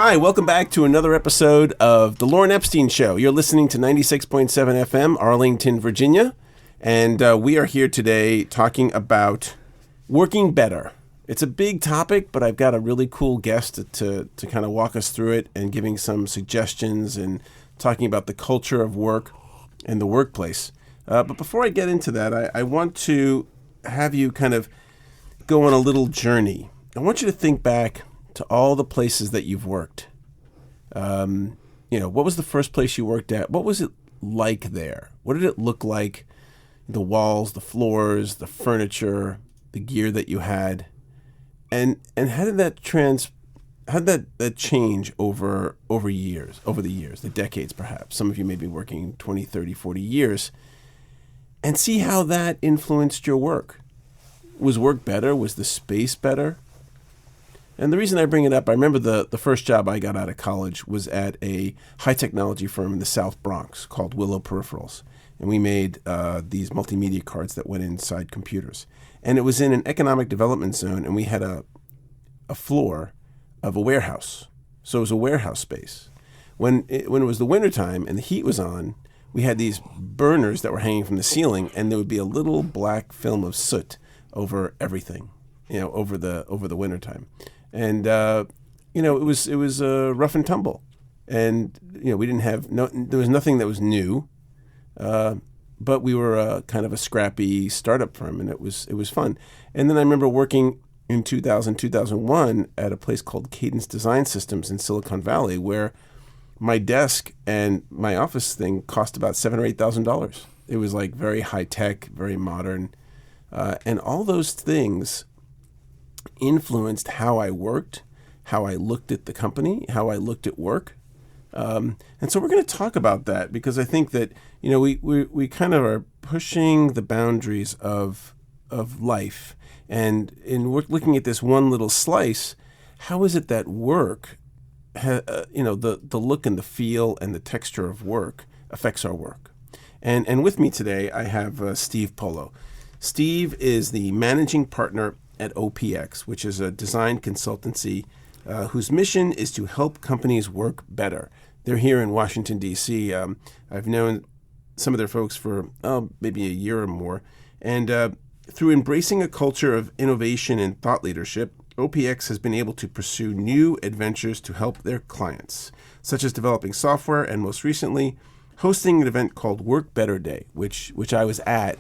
Hi, welcome back to another episode of The Lorne Epstein Show. You're listening to 96.7 FM, Arlington, Virginia, and we are here today talking about working better. It's a big topic, but I've got a really cool guest to kind of walk us through it and giving some suggestions and talking about the culture of work and the workplace. But before I get into that, I want to have you kind of go on a little journey. I want you to think back to all the places that you've worked. What was the first place you worked at? What was it like there? What did it look like? The walls, the floors, the furniture, the gear that you had, and how did that change over the years, the decades perhaps? Some of you may be working 20, 30, 40 years, and see how that influenced your work. Was work better? Was the space better? And the reason I bring it up, I remember the first job I got out of college was at a high technology firm in the South Bronx called Willow Peripherals. And we made these multimedia cards that went inside computers. And it was in an economic development zone, and we had a floor of a warehouse. So it was a warehouse space. When it was the wintertime and the heat was on, we had these burners that were hanging from the ceiling, and there would be a little black film of soot over everything, over the wintertime. And, it was rough and tumble. And, we didn't have, there was nothing that was new. But we were kind of a scrappy startup firm, and it was fun. And then I remember working in 2001 at a place called Cadence Design Systems in Silicon Valley, where my desk and my office thing cost about $7,000 or $8,000. It was like very high tech, very modern. And all those things influenced how I worked, how I looked at the company, how I looked at work. And so we're going to talk about that because I think that, we kind of are pushing the boundaries of life. And we're looking at this one little slice, how is it that work, the look and the feel and the texture of work affects our work? And with me today, I have Steve Polo. Steve is the managing partner at OPX, which is a design consultancy whose mission is to help companies work better. They're here in Washington, D.C. I've known some of their folks for maybe a year or more. And through embracing a culture of innovation and thought leadership, OPX has been able to pursue new adventures to help their clients, such as developing software and most recently hosting an event called Work Better Day, which I was at,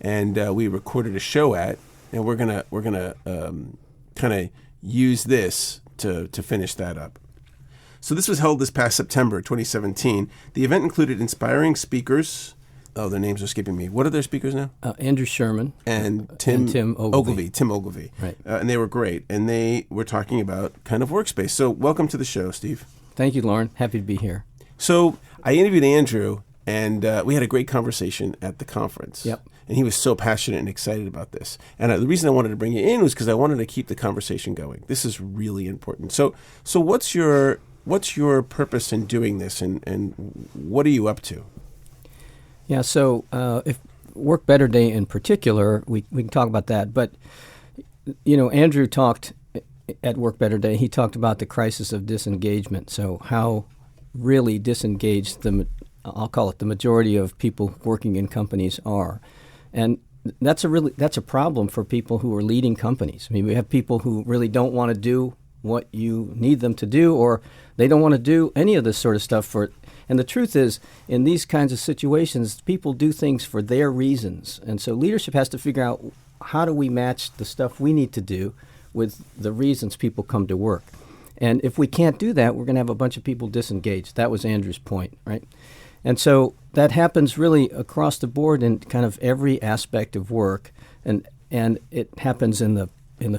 and we recorded a show at. And we're gonna kind of use this to finish that up. So this was held this past September 2017. The event included inspiring speakers. Oh, their names are skipping me. What are their speakers now? Andrew Sherman and Tim Ogilvy. Tim Ogilvy. Right. And they were great. And they were talking about kind of workspace. So welcome to the show, Steve. Thank you, Lorne. Happy to be here. So I interviewed Andrew, and we had a great conversation at the conference. Yep. And he was so passionate and excited about this. And the reason I wanted to bring you in was because I wanted to keep the conversation going. This is really important. So what's your purpose in doing this, and what are you up to? Yeah, so if Work Better Day in particular, we can talk about that. But, Andrew talked at Work Better Day, he talked about the crisis of disengagement. So how really disengaged I'll call it the majority of people working in companies are. And that's a problem for people who are leading companies. I mean, we have people who really don't want to do what you need them to do, or they don't want to do any of this sort of stuff and the truth is, in these kinds of situations, people do things for their reasons. And so leadership has to figure out, how do we match the stuff we need to do with the reasons people come to work? And if we can't do that, we're going to have a bunch of people disengaged. That was Andrew's point, right? And so that happens really across the board in kind of every aspect of work, and it happens in the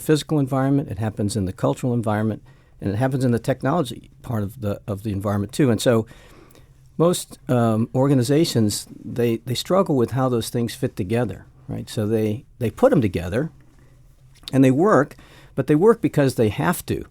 physical environment, it happens in the cultural environment, and it happens in the technology part of the environment too. And so most organizations they struggle with how those things fit together, right? So they put them together, and they work, but they work because they have to.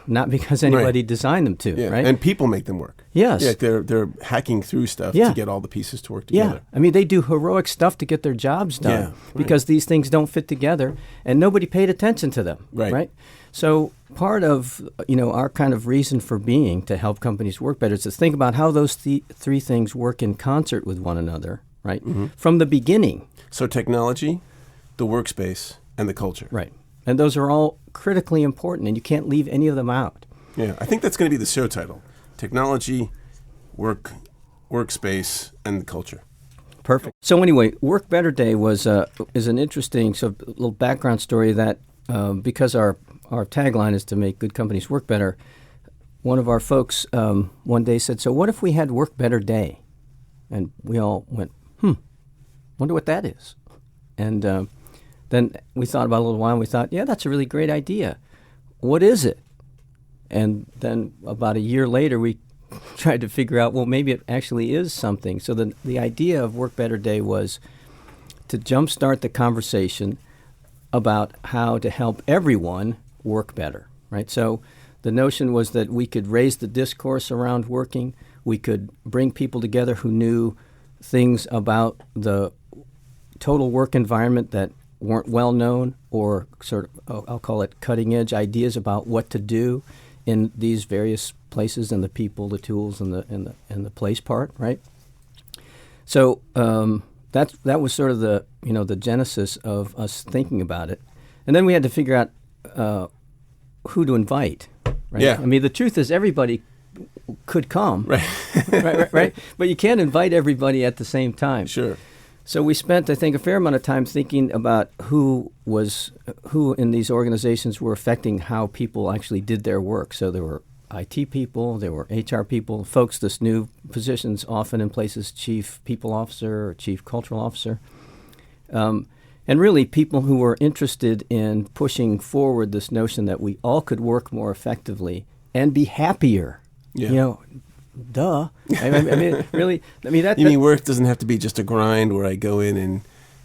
not because anybody designed them to, Yeah. right? And people make them work. Yes. Yeah, they're hacking through stuff Yeah. to get all the pieces to work together. Yeah, I mean, they do heroic stuff to get their jobs done Yeah, right. because these things don't fit together, and nobody paid attention to them. Right. So part of our kind of reason for being to help companies work better is to think about how those three things work in concert with one another, right? Mm-hmm. From the beginning. So technology, the workspace, and the culture. Right. And those are all critically important, and you can't leave any of them out. Yeah, I think that's going to be the show title: technology, workspace, and the culture. Perfect. So anyway, Work Better Day is an interesting little background story that because our tagline is to make good companies work better. One of our folks one day said, "So what if we had Work Better Day?" And we all went, wonder what that is. And then we thought about it a little while, and we thought, yeah, that's a really great idea. What is it? And then about a year later, we tried to figure out, well, maybe it actually is something. So the idea of Work Better Day was to jumpstart the conversation about how to help everyone work better, right? So the notion was that we could raise the discourse around working. We could bring people together who knew things about the total work environment that weren't well known, or sort of, I'll call it cutting edge ideas about what to do in these various places, and the people, the tools, and the place part, right? So that was sort of the genesis of us thinking about it, and then we had to figure out who to invite, right? Yeah. I mean, the truth is everybody could come, Right. right? But you can't invite everybody at the same time. Sure. So we spent, I think, a fair amount of time thinking about who in these organizations were affecting how people actually did their work. So there were IT people, there were HR people, folks, this new positions often in places, chief people officer or chief cultural officer, and really people who were interested in pushing forward this notion that we all could work more effectively and be happier. Yeah. Duh. I mean, really. I mean, You mean work doesn't have to be just a grind where I go in and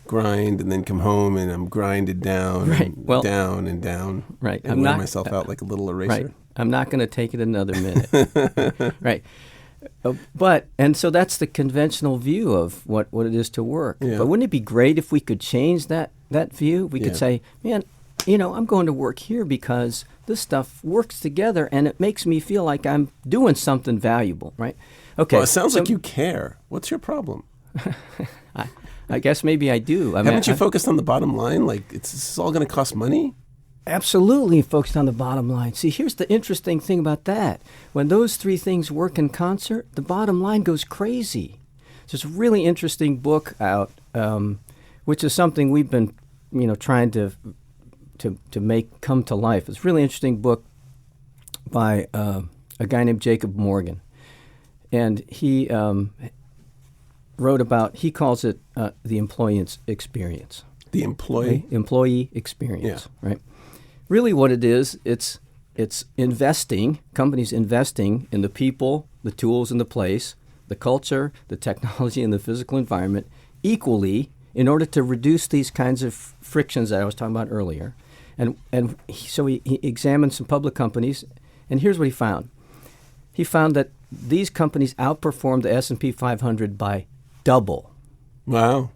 grind and then come home and I'm grinded down, Right. and Well, down and down, right. and wear myself out like a little eraser. Right. I'm not going to take it another minute. Right. And so that's the conventional view of what it is to work. Yeah. But wouldn't it be great if we could change that view? We could say, man, I'm going to work here because this stuff works together and it makes me feel like I'm doing something valuable, right? Okay. Well, it sounds like you care. What's your problem? I guess maybe I do. Haven't you focused on the bottom line? Like, this is all going to cost money? Absolutely focused on the bottom line. See, here's the interesting thing about that. When those three things work in concert, the bottom line goes crazy. There's a really interesting book out, which is something we've been, trying to make come to life. It's a really interesting book by a guy named Jacob Morgan. And he wrote about, he calls it the employee experience. The employee? Employee experience, right? Really what it is, it's investing, companies investing in the people, the tools, and the place, the culture, the technology, and the physical environment equally in order to reduce these kinds of frictions that I was talking about earlier. So he examined some public companies, and here's what he found. He found that these companies outperformed the S&P 500 by double. Wow.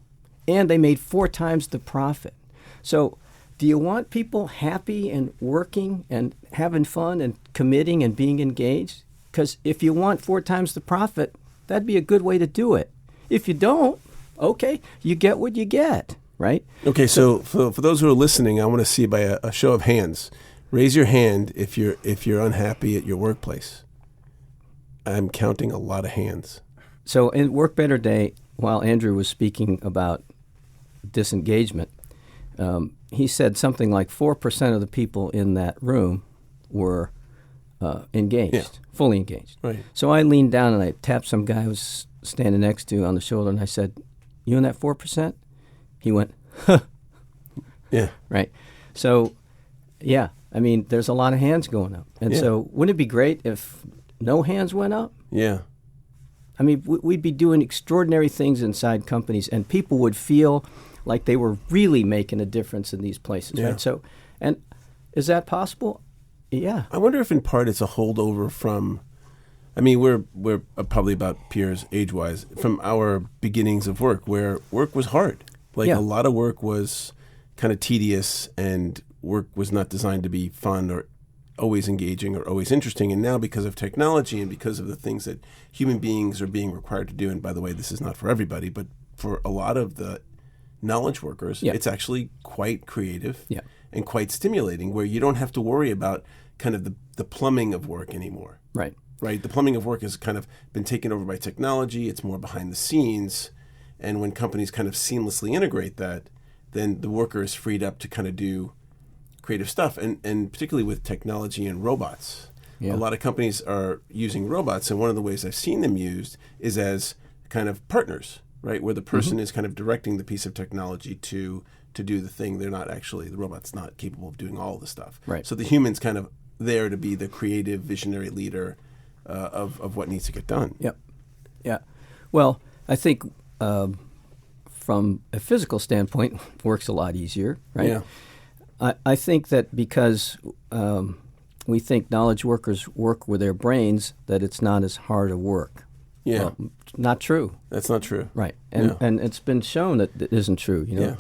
And they made 4 times the profit. So do you want people happy and working and having fun and committing and being engaged? Because if you want 4 times the profit, that'd be a good way to do it. If you don't, okay, you get what you get, right? Okay, so for those who are listening, I want to see by a show of hands. Raise your hand if you're unhappy at your workplace. I'm counting a lot of hands. So in Work Better Day, while Andrew was speaking about disengagement, he said something like 4% of the people in that room were engaged, fully engaged. Right. So I leaned down and I tapped some guy I was standing next to on the shoulder, and I said, "You in that 4%?" He went, "Huh." Yeah. Right. So, yeah, I mean, there's a lot of hands going up. And so wouldn't it be great if no hands went up? Yeah. I mean, we'd be doing extraordinary things inside companies, and people would feel like they were really making a difference in these places, Yeah. right? So, and is that possible? Yeah. I wonder if in part it's a holdover from, I mean, we're probably about peers age-wise, from our beginnings of work, where work was hard. Like a lot of work was kind of tedious, and work was not designed to be fun or always engaging or always interesting. And now, because of technology and because of the things that human beings are being required to do, and by the way, this is not for everybody, but for a lot of the knowledge workers, it's actually quite creative and quite stimulating, where you don't have to worry about kind of the plumbing of work anymore. Right. Right. The plumbing of work has kind of been taken over by technology. It's more behind the scenes. And when companies kind of seamlessly integrate that, then the worker is freed up to kind of do creative stuff. And particularly with technology and robots, a lot of companies are using robots. And one of the ways I've seen them used is as kind of partners, right? Where the person is kind of directing the piece of technology to do the thing. They're not actually, the robot's not capable of doing all the stuff. Right. So the human's kind of there to be the creative, visionary leader of what needs to get done. Yep. Yeah. Well, I think from a physical standpoint, work's a lot easier, right? Yeah. I think that because we think knowledge workers work with their brains, that it's not as hard a work. Yeah. Well, not true. That's not true. Right. And it's been shown that it isn't true. You know,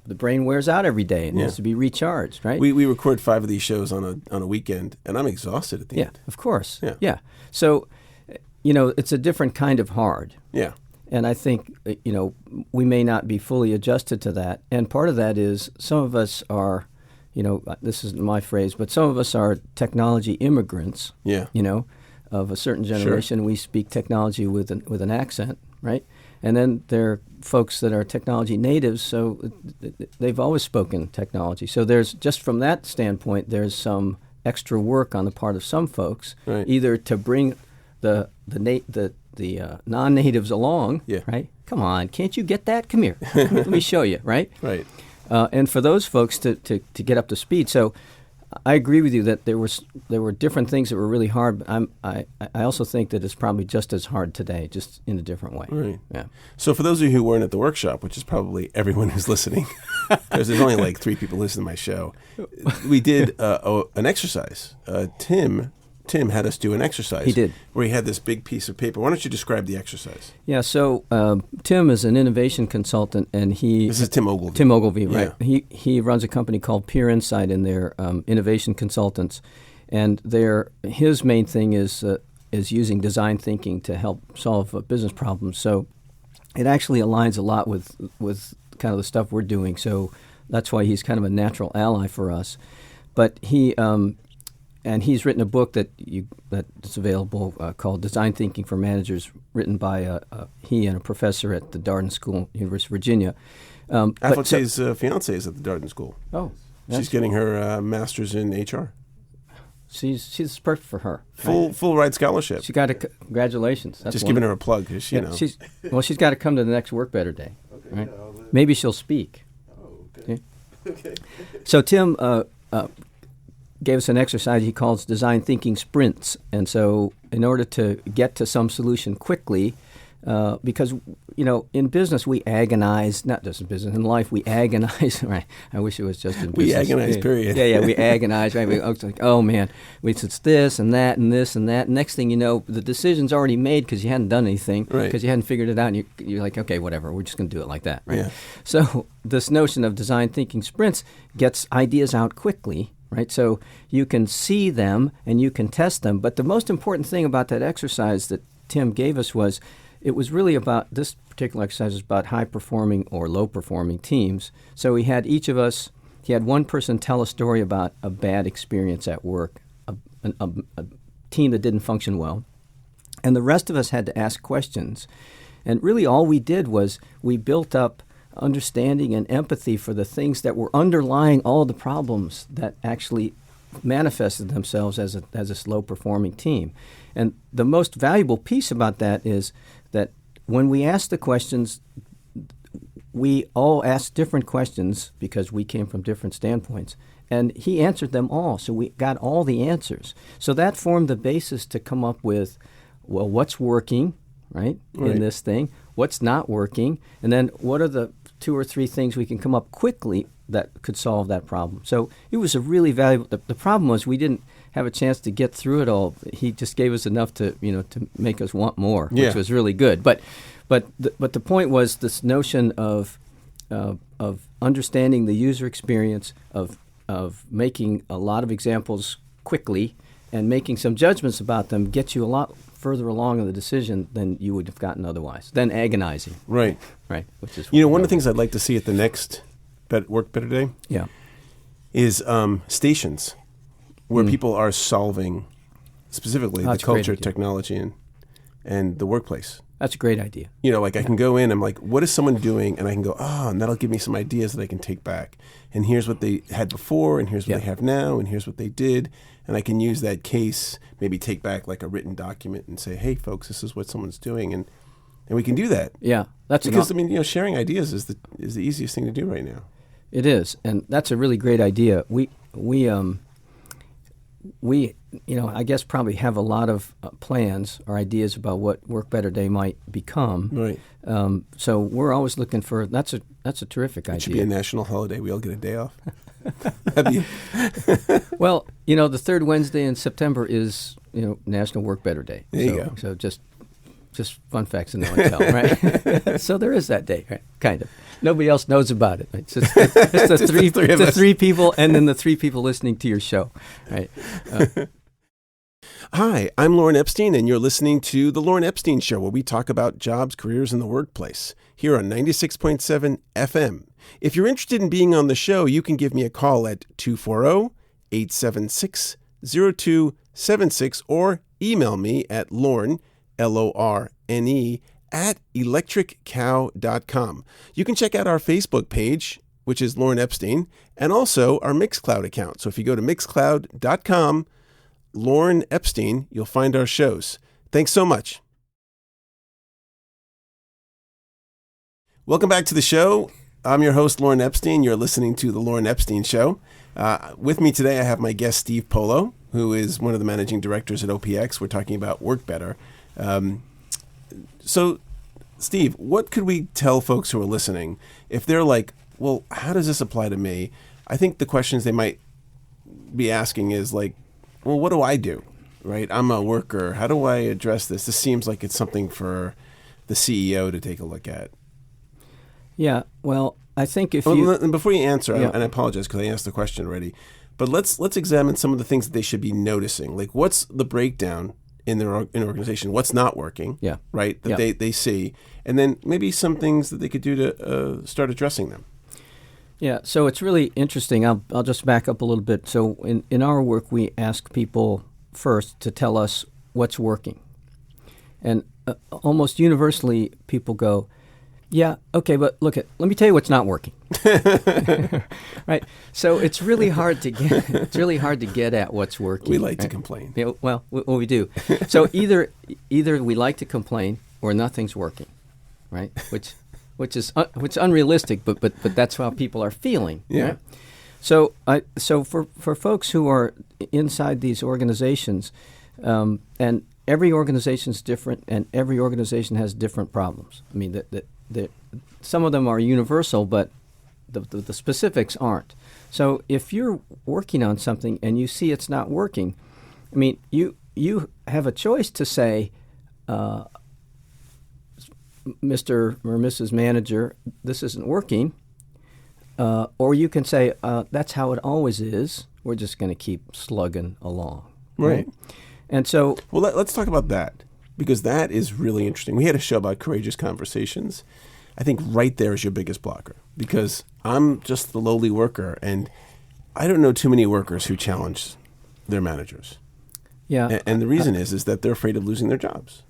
the brain wears out every day. It needs to be recharged, right? We record 5 of these shows on a weekend, and I'm exhausted at the end. Yeah, of course. Yeah. So, you know, it's a different kind of hard. Yeah. And I think, you know, we may not be fully adjusted to that. And part of that is some of us are, you know, this isn't my phrase, but some of us are technology immigrants. Yeah. You know, of a certain generation. Sure. We speak technology with an accent, right? And then there are folks that are technology natives, so they've always spoken technology. So there's, just from that standpoint, there's some extra work on the part of some folks, either to bring the non-natives along, right? Come on, can't you get that? Come here, let me show you, right? Right. And for those folks to get up to speed. So I agree with you that there were different things that were really hard, but I also think that it's probably just as hard today, just in a different way. Right. Yeah. So for those of you who weren't at the workshop, which is probably everyone who's listening, because there's only like 3 people listening to my show, we did an exercise. Tim had us do an exercise. He did. Where he had this big piece of paper. Why don't you describe the exercise? Yeah, so Tim is an innovation consultant, and This is Tim Ogilvy. Tim Ogilvy, right. Yeah. He runs a company called Peer Insight, and they're innovation consultants. And his main thing is using design thinking to help solve business problems. So it actually aligns a lot with kind of the stuff we're doing. So that's why he's kind of a natural ally for us. But and he's written a book that's available called Design Thinking for Managers, written by he and a professor at the Darden School, University of Virginia. Afotey's fiance is at the Darden School. Oh. She's getting her master's in HR. She's perfect for her. Full ride scholarship. She got congratulations. That's just giving her a plug, because you know. She's got to come to the next Work Better Day. Okay, right? Maybe she'll speak. Oh, okay. Yeah? Okay. So Tim gave us an exercise he calls design thinking sprints. And so in order to get to some solution quickly, because, you know, in business we agonize, not just in business, in life we agonize, right? I wish it was just in business. We agonize, period. Yeah, we agonize, right? It's like, oh man, it's this and that and this and that. Next thing you know, the decision's already made because you hadn't done anything, because you hadn't figured it out, and you're like, okay, whatever, we're just going to do it like that, right? Yeah. So this notion of design thinking sprints gets ideas out quickly, right? So you can see them and you can test them. But the most important thing about that exercise that Tim gave us was it was really about, this particular exercise is about high-performing or low-performing teams. So he had one person tell a story about a bad experience at work, a team that didn't function well. And the rest of us had to ask questions. And really all we did was we built up understanding and empathy for the things that were underlying all the problems that actually manifested themselves as a slow-performing team. And the most valuable piece about that is that when we asked the questions, we all asked different questions because we came from different standpoints. And he answered them all, so we got all the answers. So that formed the basis to come up with, well, what's working, right, in this thing, what's not working, and then what are the 2 or 3 things we can come up quickly that could solve that problem. So it was a really valuable, the problem was we didn't have a chance to get through it all, he just gave us enough to to make us want more, Yeah. which was really good. But the point was this notion of understanding the user experience, of making a lot of examples quickly and making some judgments about them gets you a lot further along in the decision than you would have gotten otherwise, than agonizing. Right. Right. Which is One of the things I'd like to see at the next Work Better Day yeah. is stations where people are solving specifically the That's a great culture, idea. technology, and the workplace. That's a great idea. Like I can go in, I'm like, what is someone doing? And I can go, and that'll give me some ideas that I can take back. And here's what they had before, and here's what Yeah. they have now, and here's what they did. And I can use that case, maybe take back like a written document and say, hey, folks, this is what someone's doing. And we can do that. Yeah. That's Because, sharing ideas is the easiest thing to do right now. It is, and that's a really great idea. We I guess probably have a lot of plans or ideas about what Work Better Day might become. Right. So we're always looking for. That's a terrific idea. It should be a national holiday. We all get a day off. That'd be Well, the third Wednesday in September is National Work Better Day. There you go. So just fun facts in no one tell, right? So there is that day, right? Kind of. Nobody else knows about it. Right? It's the three people, and then the three people listening to your show, right? Hi, I'm Lorne Epstein, and you're listening to The Lorne Epstein Show, where we talk about jobs, careers, and the workplace, here on 96.7 FM. If you're interested in being on the show, you can give me a call at 240-876-0276 or email me at Lorne, Lorne, at electriccow.com. You can check out our Facebook page, which is Lorne Epstein, and also our Mixcloud account. So if you go to mixcloud.com, Lorne Epstein, you'll find our shows. Thanks so much. Welcome back to the show. I'm your host, Lorne Epstein. You're listening to The Lorne Epstein Show. With me today, I have my guest, Steve Polo, who is one of the managing directors at OPX. We're talking about Work Better. So, Steve, what could we tell folks who are listening if they're like, well, how does this apply to me? I think the questions they might be asking is like, well, what do I do, right? I'm a worker. How do I address this? This seems like it's something for the CEO to take a look at. Yeah, well, I think if And before you answer, Yeah. and I apologize because I asked the question already, but let's examine some of the things that they should be noticing. Like, what's the breakdown in their organization? What's not working? Yeah. Right. That Yeah. they see, and then maybe some things that they could do to start addressing them. Yeah, so it's really interesting. I'll just back up a little bit. So in our work, we ask people first to tell us what's working. And almost universally, people go, yeah, okay, but let me tell you what's not working. Right? So it's really hard to get at what's working. We like to right? complain. Yeah, well, we do. So either we like to complain or nothing's working, right? Which is unrealistic, but that's how people are feeling. Yeah. Right? So for folks who are inside these organizations, and every organization is different, and every organization has different problems. I mean, some of them are universal, but the specifics aren't. So if you're working on something and you see it's not working, I mean, you have a choice to say, Mr. or Mrs. Manager, this isn't working. Or you can say, that's how it always is. We're just going to keep slugging along. Right. And so... Well, let's talk about that, because that is really interesting. We had a show about courageous conversations. I think right there is your biggest blocker, because I'm just the lowly worker, and I don't know too many workers who challenge their managers. Yeah. And the reason is that they're afraid of losing their jobs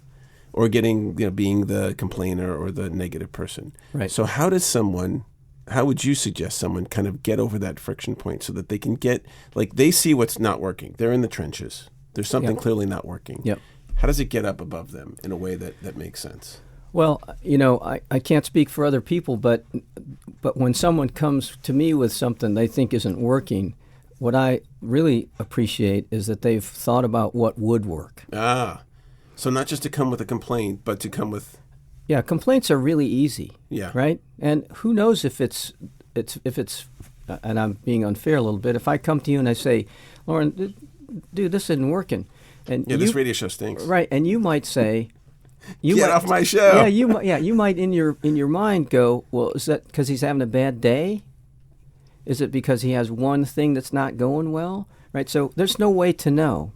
or getting, being the complainer or the negative person. Right. So how would you suggest someone kind of get over that friction point so that they can they see what's not working. They're in the trenches. There's something clearly not working. Yep. How does it get up above them in a way that makes sense? Well, I can't speak for other people, but when someone comes to me with something they think isn't working, what I really appreciate is that they've thought about what would work. So not just to come with a complaint, but to come with... Yeah, complaints are really easy. Yeah. Right? And who knows if it's and I'm being unfair a little bit, if I come to you and I say, Lauren, dude, this isn't working. And this radio show stinks. Right, and you might say, get off my show. You might in your mind go, well, is that because he's having a bad day? Is it because he has one thing that's not going well? Right. So there's no way to know.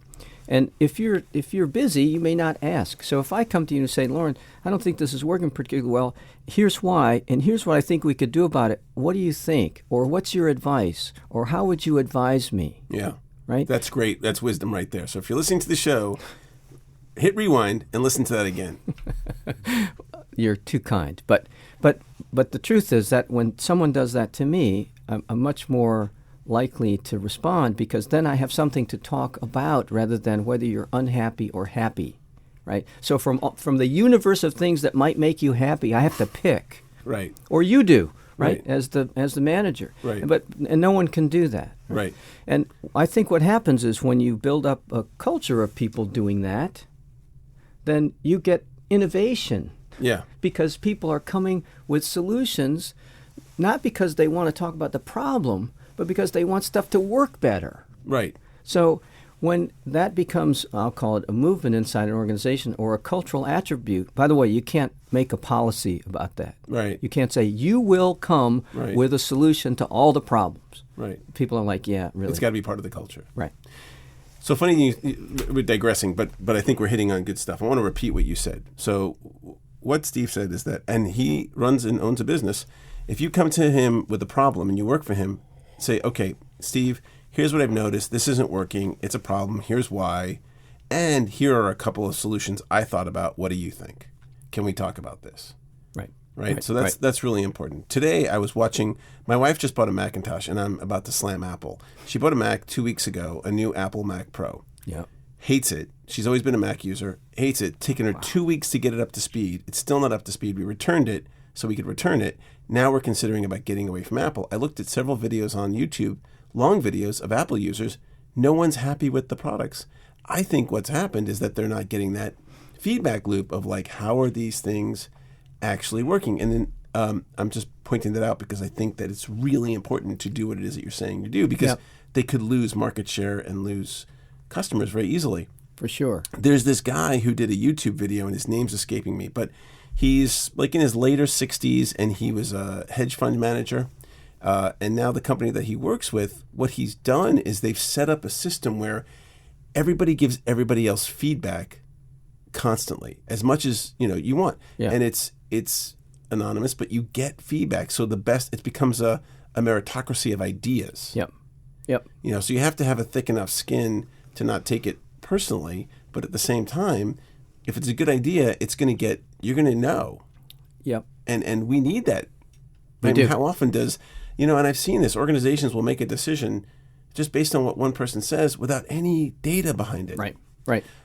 And if you're busy, you may not ask. So if I come to you and say, Lorne, I don't think this is working particularly well. Here's why, and here's what I think we could do about it. What do you think? Or what's your advice? Or how would you advise me? Yeah. Right? That's great. That's wisdom right there. So if you're listening to the show, hit rewind and listen to that again. You're too kind. But the truth is that when someone does that to me, I'm much more likely to respond, because then I have something to talk about rather than whether you're unhappy or happy, right? So from the universe of things that might make you happy, I have to pick. Right. Or you do, right? As the manager. Right. And no one can do that. Right. And I think what happens is when you build up a culture of people doing that, then you get innovation. Yeah. Because people are coming with solutions, not because they want to talk about the problem, but because they want stuff to work better. Right. So when that becomes, I'll call it a movement inside an organization or a cultural attribute, by the way, you can't make a policy about that. Right. You can't say, you will come with a solution to all the problems. Right. People are like, yeah, really. It's got to be part of the culture. Right. So funny, we're digressing, but I think we're hitting on good stuff. I want to repeat what you said. So what Steve said is that, and he runs and owns a business, if you come to him with a problem and you work for him, say, okay, Steve, here's what I've noticed. This isn't working. It's a problem. Here's why. And here are a couple of solutions I thought about. What do you think? Can we talk about this? Right. So that's really important. Today I was watching, my wife just bought a Macintosh, and I'm about to slam Apple. She bought a Mac 2 weeks ago, a new Apple Mac Pro. Yeah. Hates it. She's always been a Mac user. Hates it. Taken her 2 weeks to get it up to speed. It's still not up to speed. We returned it so we could return it. Now we're considering about getting away from Apple. I looked at several videos on YouTube, long videos of Apple users. No one's happy with the products. I think what's happened is that they're not getting that feedback loop of like, how are these things actually working? And then I'm just pointing that out because I think that it's really important to do what it is that you're saying to do, because they could lose market share and lose customers very easily. For sure. There's this guy who did a YouTube video, and his name's escaping me, but he's like in his later 60s, and he was a hedge fund manager. And now the company that he works with, what he's done is they've set up a system where everybody gives everybody else feedback constantly, as much as you want. Yeah. And it's anonymous, but you get feedback. So it becomes a meritocracy of ideas. Yep. So you have to have a thick enough skin to not take it personally, but at the same time, if it's a good idea, you're going to know. Yep. And we need that. We do. How often does, and I've seen this, organizations will make a decision just based on what one person says without any data behind it. Right.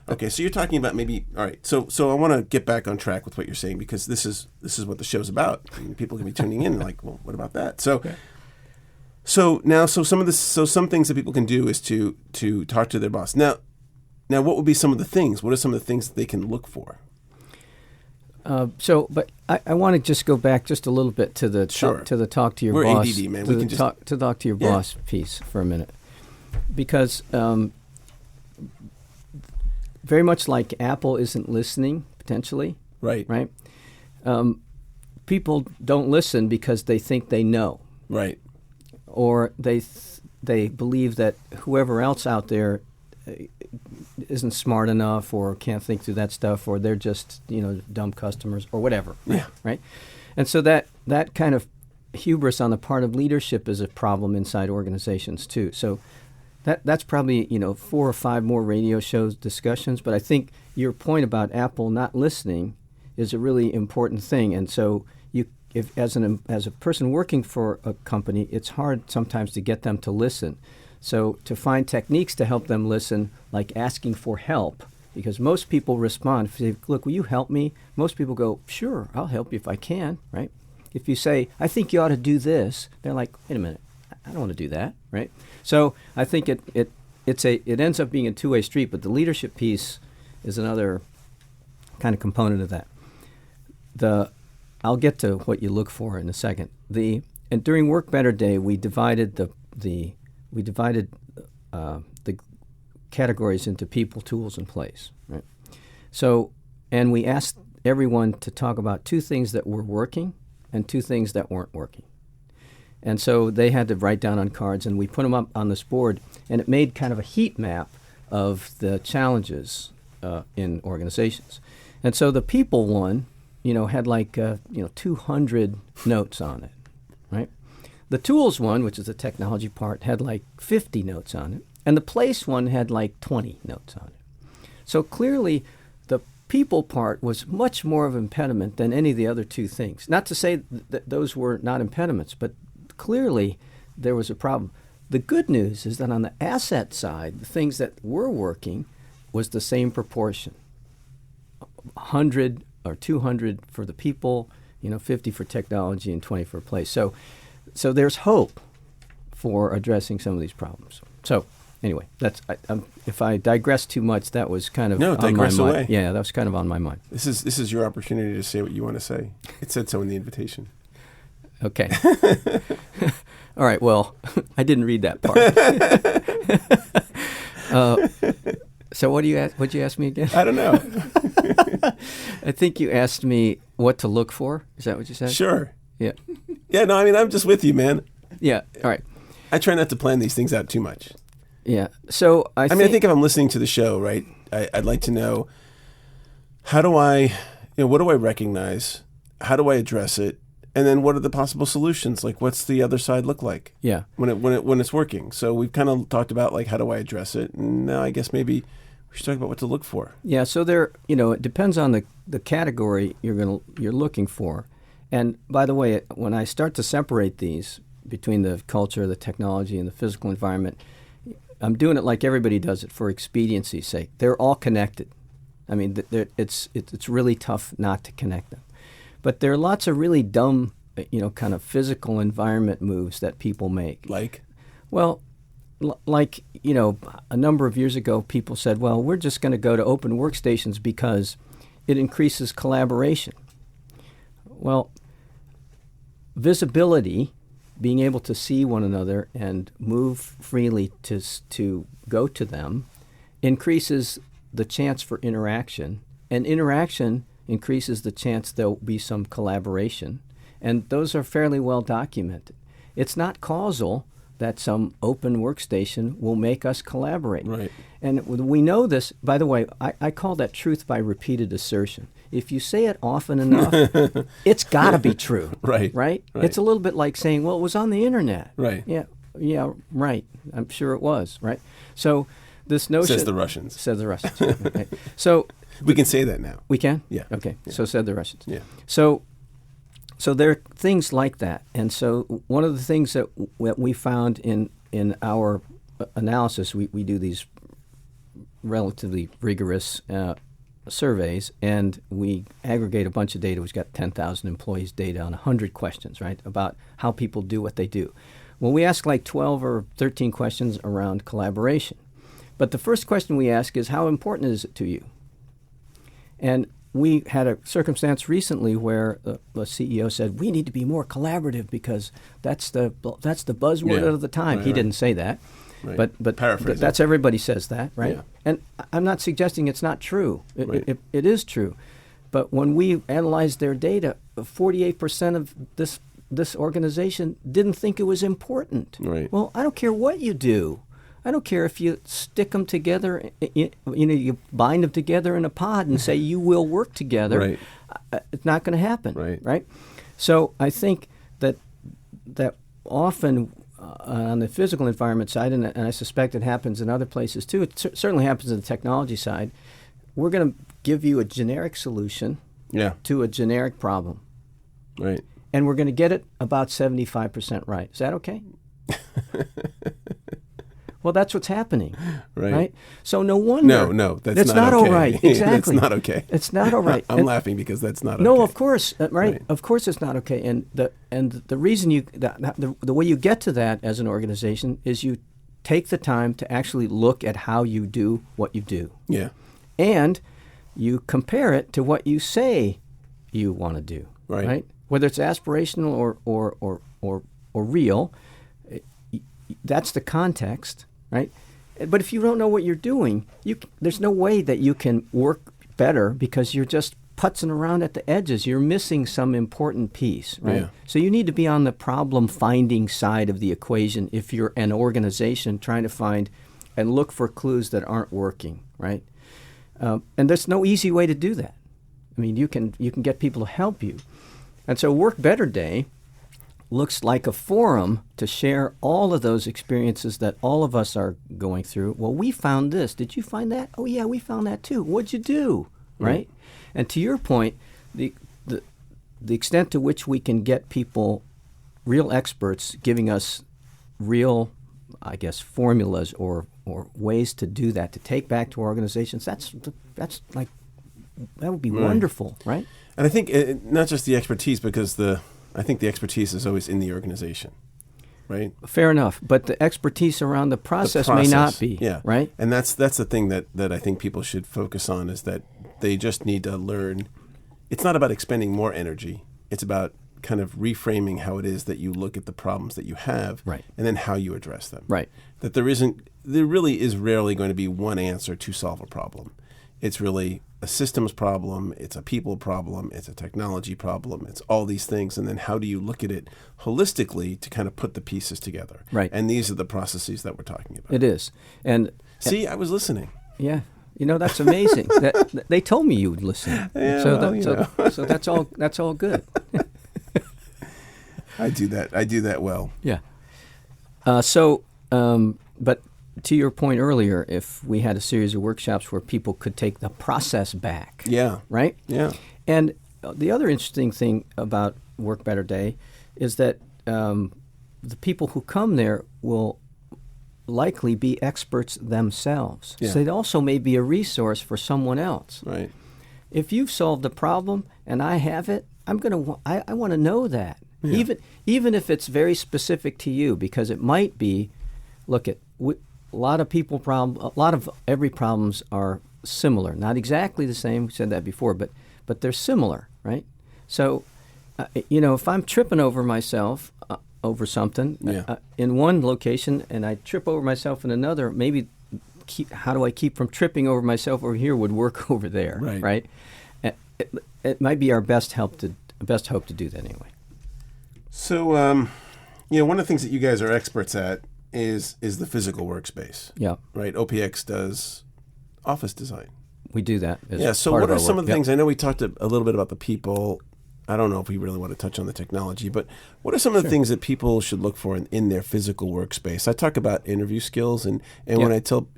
Okay, so you're talking about all right, so I want to get back on track with what you're saying, because this is what the show's about. I mean, people can be tuning in and like, well, what about that? So some things that people can do is to talk to their boss. Now what would be some of the things? What are some of the things that they can look for? But I want to just go back just a little bit to the talk to your We're boss. ADD, man. To talk to your boss piece for a minute, because very much like Apple isn't listening potentially. Right. People don't listen because they think they know. Right. Or they believe that whoever else out there isn't smart enough or can't think through that stuff, or they're just dumb customers or whatever. Right. And so that kind of hubris on the part of leadership is a problem inside organizations too. So that's probably 4 or 5 more radio shows discussions. But I think your point about Apple not listening is a really important thing. And so if as a person working for a company, it's hard sometimes to get them to listen. So to find techniques to help them listen, like asking for help, because most people respond. If you say, look, will you help me? Most people go, sure, I'll help you if I can, right? If you say, I think you ought to do this, they're like, wait a minute, I don't want to do that, right? So I think it ends up being a two-way street, but the leadership piece is another kind of component of that. I'll get to what you look for in a second. And during Work Better Day, we divided categories into people, tools, and place. Right? So, and we asked everyone to talk about 2 things that were working and 2 things that weren't working. And so they had to write down on cards, and we put them up on this board, and it made kind of a heat map of the challenges in organizations. And so the people one, had like 200 notes on it, right? The tools one, which is the technology part, had like 50 notes on it, and the place one had like 20 notes on it. So clearly, the people part was much more of an impediment than any of the other 2 things. Not to say that those were not impediments, but clearly there was a problem. The good news is that on the asset side, the things that were working was the same proportion. 100 or 200 for the people, 50 for technology and 20 for place. So there's hope for addressing some of these problems. So anyway, if I digress too much, that was kind of on digress my mind. away. Yeah, that was kind of on my mind. This is your opportunity to say what you want to say. It said so in the invitation. Okay. All right. Well, I didn't read that part. So what'd you ask me again? I don't know. I think you asked me what to look for. Is that what you said? Sure. Yeah. Yeah. No, I mean, I'm just with you, man. Yeah. All right. I try not to plan these things out too much. Yeah. So I think if I'm listening to the show, right, I'd like to know what do I recognize? How do I address it? And then what are the possible solutions? Like, what's the other side look like? Yeah. When it's working. So we've kind of talked about, like, how do I address it? And now I guess maybe we should talk about what to look for. Yeah. So it depends on the category you're looking for. And by the way, when I start to separate these between the culture, the technology, and the physical environment, I'm doing it like everybody does it for expediency's sake. They're all connected. I mean, it's really tough not to connect them. But there are lots of really dumb, kind of physical environment moves that people make. Like? Well, a number of years ago, people said, well, we're just going to go to open workstations because it increases collaboration. Well, visibility, being able to see one another and move freely to go to them, increases the chance for interaction. And interaction increases the chance there'll be some collaboration. And those are fairly well documented. It's not causal that some open workstation will make us collaborate. Right. And we know this. By the way, I call that truth by repeated assertion. If you say it often enough, it's got to be true. Right. Right? It's a little bit like saying, well, it was on the internet. Right. Yeah, right. I'm sure it was, right? So this notion... Says the Russians. Says the Russians. Okay. So... We can say that now. We can? Yeah. Okay. Yeah. So said the Russians. Yeah. So there are things like that. And so one of the things that we found in our analysis, we do these relatively rigorous surveys, and we aggregate a bunch of data. We've got 10,000 employees' data on 100 questions, right, about how people do what they do. Well, we ask like 12 or 13 questions around collaboration. But the first question we ask is, how important is it to you? And we had a circumstance recently where the CEO said, we need to be more collaborative because that's the buzzword of the time. He didn't say that. Right. But that's everybody says that, right? Yeah. And I'm not suggesting it's not true. It is true. But when we analyzed their data, 48% of this organization didn't think it was important. Right. Well, I don't care what you do. I don't care if you stick them together, you bind them together in a pod and say you will work together. Right. It's not going to happen, right? So I think that often on the physical environment side, and I suspect it happens in other places too, it certainly happens in the technology side, we're going to give you a generic solution to a generic problem. Right. And we're going to get it about 75% right. Is that okay? Well, that's what's happening, right? So no wonder. No, that's not okay. All right. Exactly. That's not okay. It's not all right. I'm laughing because that's not okay. No, of course, right? Of course, it's not okay. And the reason the way you get to that as an organization is you take the time to actually look at how you do what you do. Yeah. And you compare it to what you say you want to do. Right. Whether it's aspirational or real, that's the context. Right? But if you don't know what you're doing, there's no way that you can work better because you're just putzing around at the edges. You're missing some important piece, right? Yeah. So you need to be on the problem-finding side of the equation if you're an organization trying to find and look for clues that aren't working, right? And there's no easy way to do that. I mean, you can get people to help you. And so Work Better Day looks like a forum to share all of those experiences that all of us are going through. Well, we found this. Did you find that? Oh, yeah, we found that too. What'd you do? Right? And to your point, the extent to which we can get people, real experts, giving us real, I guess, formulas or ways to do that, to take back to organizations, that's like, that would be wonderful, right? And I think not just the expertise, because I think the expertise is always in the organization, right? Fair enough, but the expertise around the process may not be, yeah. right? And that's the thing that I think people should focus on, is that they just need to learn. It's not about expending more energy. It's about kind of reframing how it is that you look at the problems that you have, right, and then how you address them. Right. That there really is rarely going to be one answer to solve a problem. It's really a systems problem, it's a people problem, it's a technology problem, it's all these things. And then how do you look at it holistically to kind of put the pieces together? Right. And these are the processes that we're talking about. It is. And see, I was listening. Yeah. That's amazing. They told me you would listen. Yeah, so that's all good. I do that well. Yeah. But to your point earlier, if we had a series of workshops where people could take the process back. Yeah. Right? Yeah. And the other interesting thing about Work Better Day is that the people who come there will likely be experts themselves. Yeah. So they also may be a resource for someone else. Right. If you've solved a problem and I have it, I want to know that. Yeah. Even if it's very specific to you, because it might be, a lot of every problems are similar. Not exactly the same. We said that before, but they're similar, right? So, if I'm tripping over myself over something in one location and I trip over myself in another, maybe how do I keep from tripping over myself over here would work over there, right? It might be our best hope to do that anyway. So, one of the things that you guys are experts at is the physical workspace. Yeah. Right. OPX does office design. We do that. So what are some of the things? I know we talked a little bit about the people. I don't know if we really want to touch on the technology, but what are some of the things that people should look for in their physical workspace? I talk about interview skills, and when I tell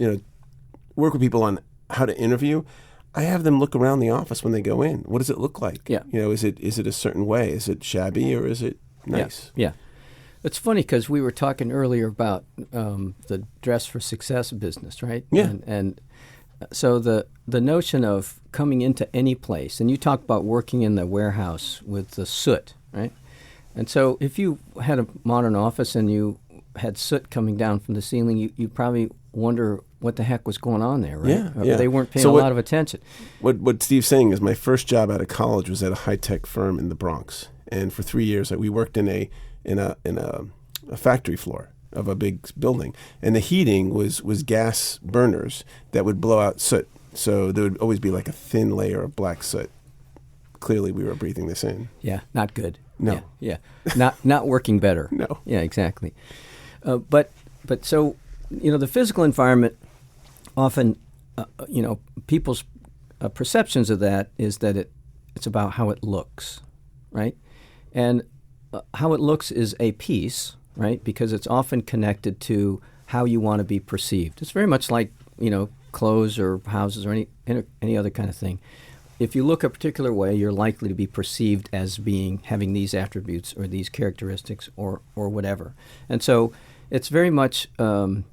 work with people on how to interview, I have them look around the office when they go in. What does it look like? Yeah. Is it a certain way? Is it shabby or is it nice? Yeah. It's funny because we were talking earlier about the dress for success business, right? Yeah. And so the notion of coming into any place, and you talk about working in the warehouse with the soot, right? And so if you had a modern office and you had soot coming down from the ceiling, you probably wonder what the heck was going on there, right? Yeah. They weren't paying a lot of attention. What Steve's saying is my first job out of college was at a high-tech firm in the Bronx. And for 3 years, we worked in a factory floor of a big building, and the heating was gas burners that would blow out soot. So there would always be like a thin layer of black soot. Clearly, we were breathing this in. Yeah, not good. No. Yeah. Not working better. No. Yeah, exactly. But so the physical environment often, people's perceptions of that is that it's about how it looks, right? And how it looks is a piece, right? Because it's often connected to how you want to be perceived. It's very much like, clothes or houses or any other kind of thing. If you look a particular way, you're likely to be perceived as having these attributes or these characteristics or whatever. And so it's very much, in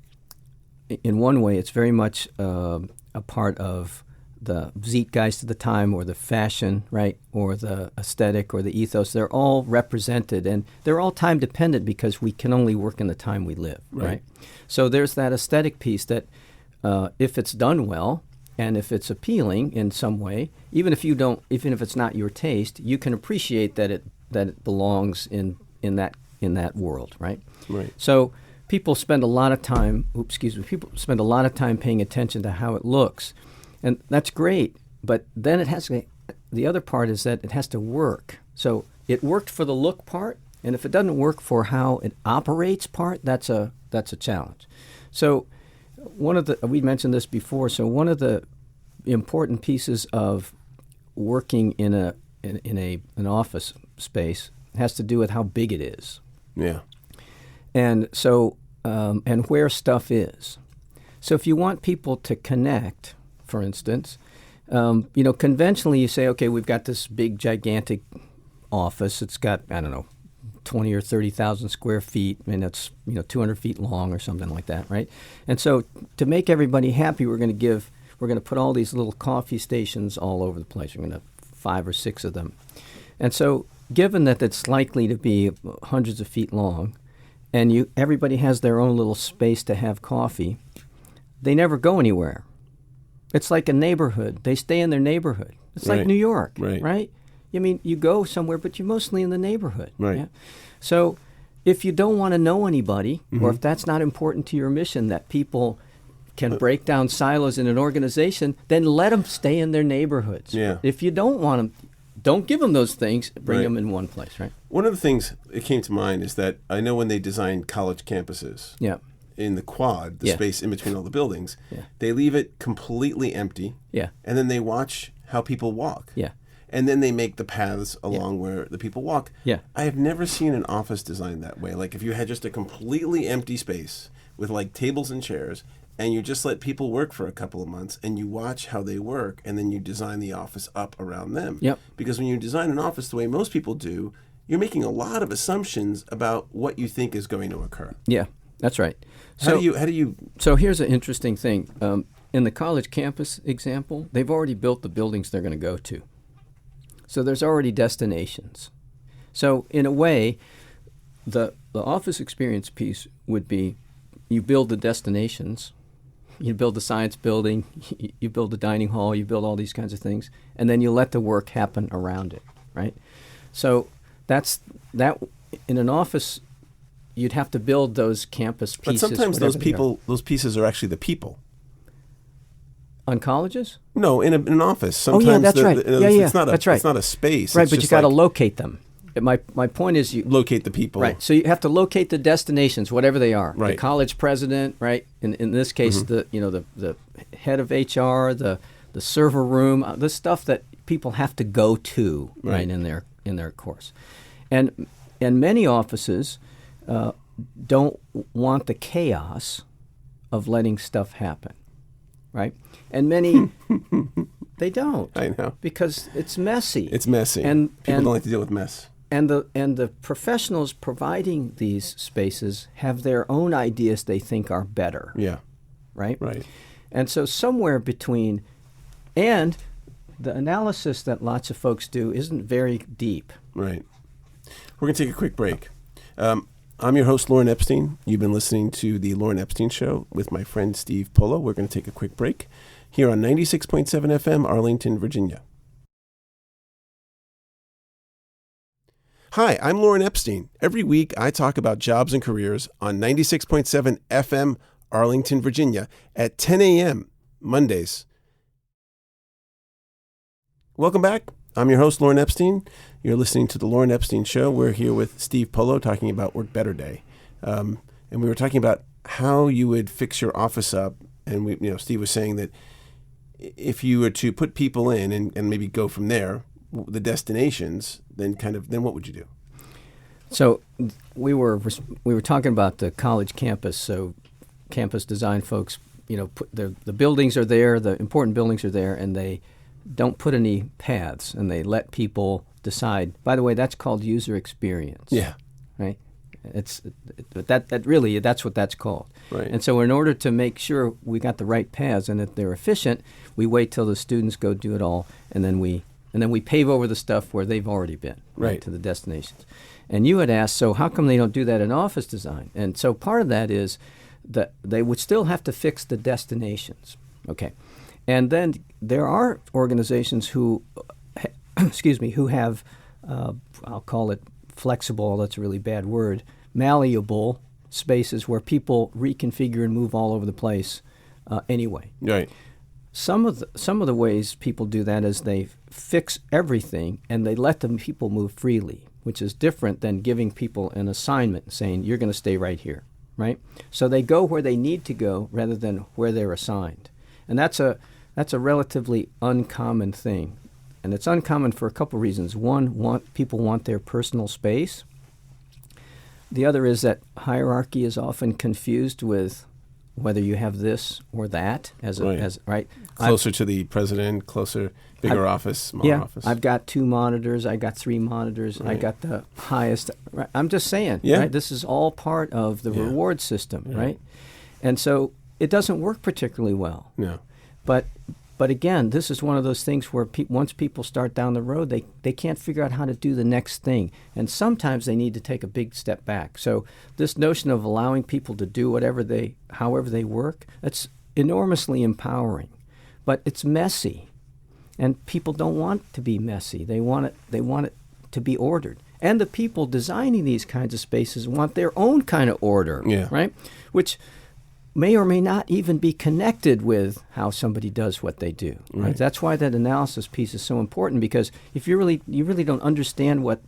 one way, it's very much a part of the zeitgeist of the time, or the fashion, right, or the aesthetic or the ethos. They're all represented, and they're all time dependent because we can only work in the time we live, right? So there's that aesthetic piece that if it's done well and if it's appealing in some way, even if it's not your taste, you can appreciate that it belongs in that world, right? Right. So people spend a lot of time. People spend a lot of time paying attention to how it looks, and that's great. But then it has to. The other part is that it has to work. So it worked for the look part, and if it doesn't work for how it operates part, that's a challenge. So we mentioned this before. So one of the important pieces of working in an office space has to do with how big it is. Yeah. And so and where stuff is. So if you want people to connect, for instance, conventionally you say, okay, we've got this big, gigantic office. It's got, 20 or 30,000 square feet, and it's 200 feet long or something like that, right? And so to make everybody happy, we're going to put all these little coffee stations all over the place. We're going to have 5 or 6 of them. And so given that it's likely to be hundreds of feet long, and everybody has their own little space to have coffee, they never go anywhere. It's like a neighborhood. They stay in their neighborhood. It's like New York, right? I mean, you go somewhere, but you're mostly in the neighborhood. Right. Yeah? So if you don't want to know anybody, or if that's not important to your mission, that people can break down silos in an organization, then let them stay in their neighborhoods. Yeah. If you don't want them, don't give them those things. Bring them in one place, right? One of the things that came to mind is that I know when they design college campuses, in the quad, the space in between all the buildings, they leave it completely empty, and then they watch how people walk. Yeah. And then they make the paths along where the people walk. Yeah. I have never seen an office designed that way. Like if you had just a completely empty space with like tables and chairs, and you just let people work for a couple of months, and you watch how they work, and then you design the office up around them. Yep. Because when you design an office the way most people do, you're making a lot of assumptions about what you think is going to occur. Yeah, that's right. How do you? So here's an interesting thing. In the college campus example, they've already built the buildings they're going to go to. So there's already destinations. So in a way, the office experience piece would be you build the destinations, you build the science building, you build the dining hall, you build all these kinds of things, and then you let the work happen around it, right? So that in an office, you'd have to build those campus pieces. But sometimes those pieces are actually the people. On colleges? No, in an office. Sometimes that's right. It's not that's right. It's not a space. Right, it's but just you got to like, locate them. My point is you locate the people. Right. So you have to locate the destinations, whatever they are. Right. The college president, right? In this case, the head of HR, the server room, the stuff that people have to go to right in their course, and many offices don't want the chaos of letting stuff happen, right? And many they don't. I know, because it's messy. It's messy, and people don't like to deal with mess. And the professionals providing these spaces have their own ideas they think are better. Yeah. Right? Right. And so somewhere between, and the analysis that lots of folks do isn't very deep. Right. We're going to take a quick break. I'm your host, Lorne Epstein. You've been listening to The Lorne Epstein Show with my friend Steve Polo. We're going to take a quick break here on 96.7 FM, Arlington, Virginia. Hi, I'm Lorne Epstein. Every week I talk about jobs and careers on 96.7 FM, Arlington, Virginia at 10 a.m. Mondays. Welcome back. I'm your host, Lorne Epstein. You're listening to The Lorne Epstein Show. We're here with Steve Polo talking about Work Better Day. And we were talking about how you would fix your office up. And Steve was saying that if you were to put people in and maybe go from there, the destinations, then what would you do? So we were talking about the college campus. So campus design folks, put the buildings are there, the important buildings are there, and they don't put any paths, and they let people decide. By the way, that's called user experience. Yeah. Right. That's what that's called. Right. And so in order to make sure we got the right paths and that they're efficient, we wait till the students go do it all, and then we pave over the stuff where they've already been, right, to the destinations. And you had asked, so how come they don't do that in office design? And so part of that is that they would still have to fix the destinations. Okay. And then there are organizations who have, I'll call it flexible, that's a really bad word, malleable spaces where people reconfigure and move all over the place anyway. Right. Some of the ways people do that is they fix everything and they let the people move freely, which is different than giving people an assignment saying you're going to stay right here, right? So they go where they need to go rather than where they're assigned, and that's a relatively uncommon thing, and it's uncommon for a couple reasons. One, people want their personal space. The other is that hierarchy is often confused with whether you have this or that right. Closer to the president, bigger office, smaller office. I've got 2 monitors. I got 3 monitors. Right. I got the highest. Right? I'm just saying. Yeah. Right? This is all part of the reward system, right? And so it doesn't work particularly well. No. But again, this is one of those things where once people start down the road, they can't figure out how to do the next thing. And sometimes they need to take a big step back. So this notion of allowing people to do however they work, that's enormously empowering. But it's messy. And people don't want to be messy. They want it to be ordered. And the people designing these kinds of spaces want their own kind of order, right? Which may or may not even be connected with how somebody does what they do. Right? That's why that analysis piece is so important, because if you really don't understand what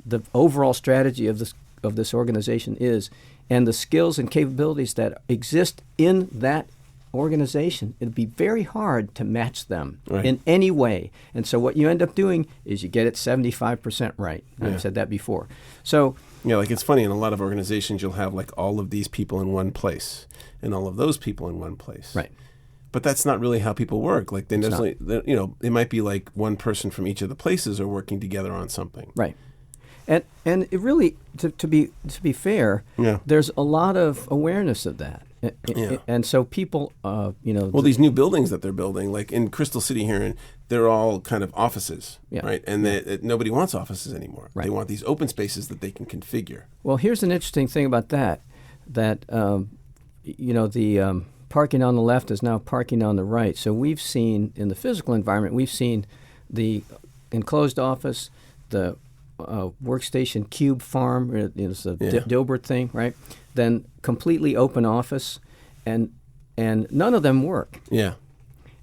the overall strategy of this organization is and the skills and capabilities that exist in that organization, it'd be very hard to match them in any way. And so what you end up doing is you get it 75% right. I've said that before. So like it's funny, in a lot of organizations you'll have like all of these people in one place and all of those people in one place. Right. But that's not really how people work. Like it might be like one person from each of the places are working together on something. Right. And it really, to be fair, there's a lot of awareness of that. And so people, these new buildings that they're building, like in Crystal City here, they're all kind of offices, right? And nobody wants offices anymore. Right. They want these open spaces that they can configure. Well, here's an interesting thing about that the parking on the left is now parking on the right. So we've seen, in the physical environment, we've seen the enclosed office, the workstation cube farm, it's a Dilbert thing, right? Then completely open office, and none of them work. Yeah.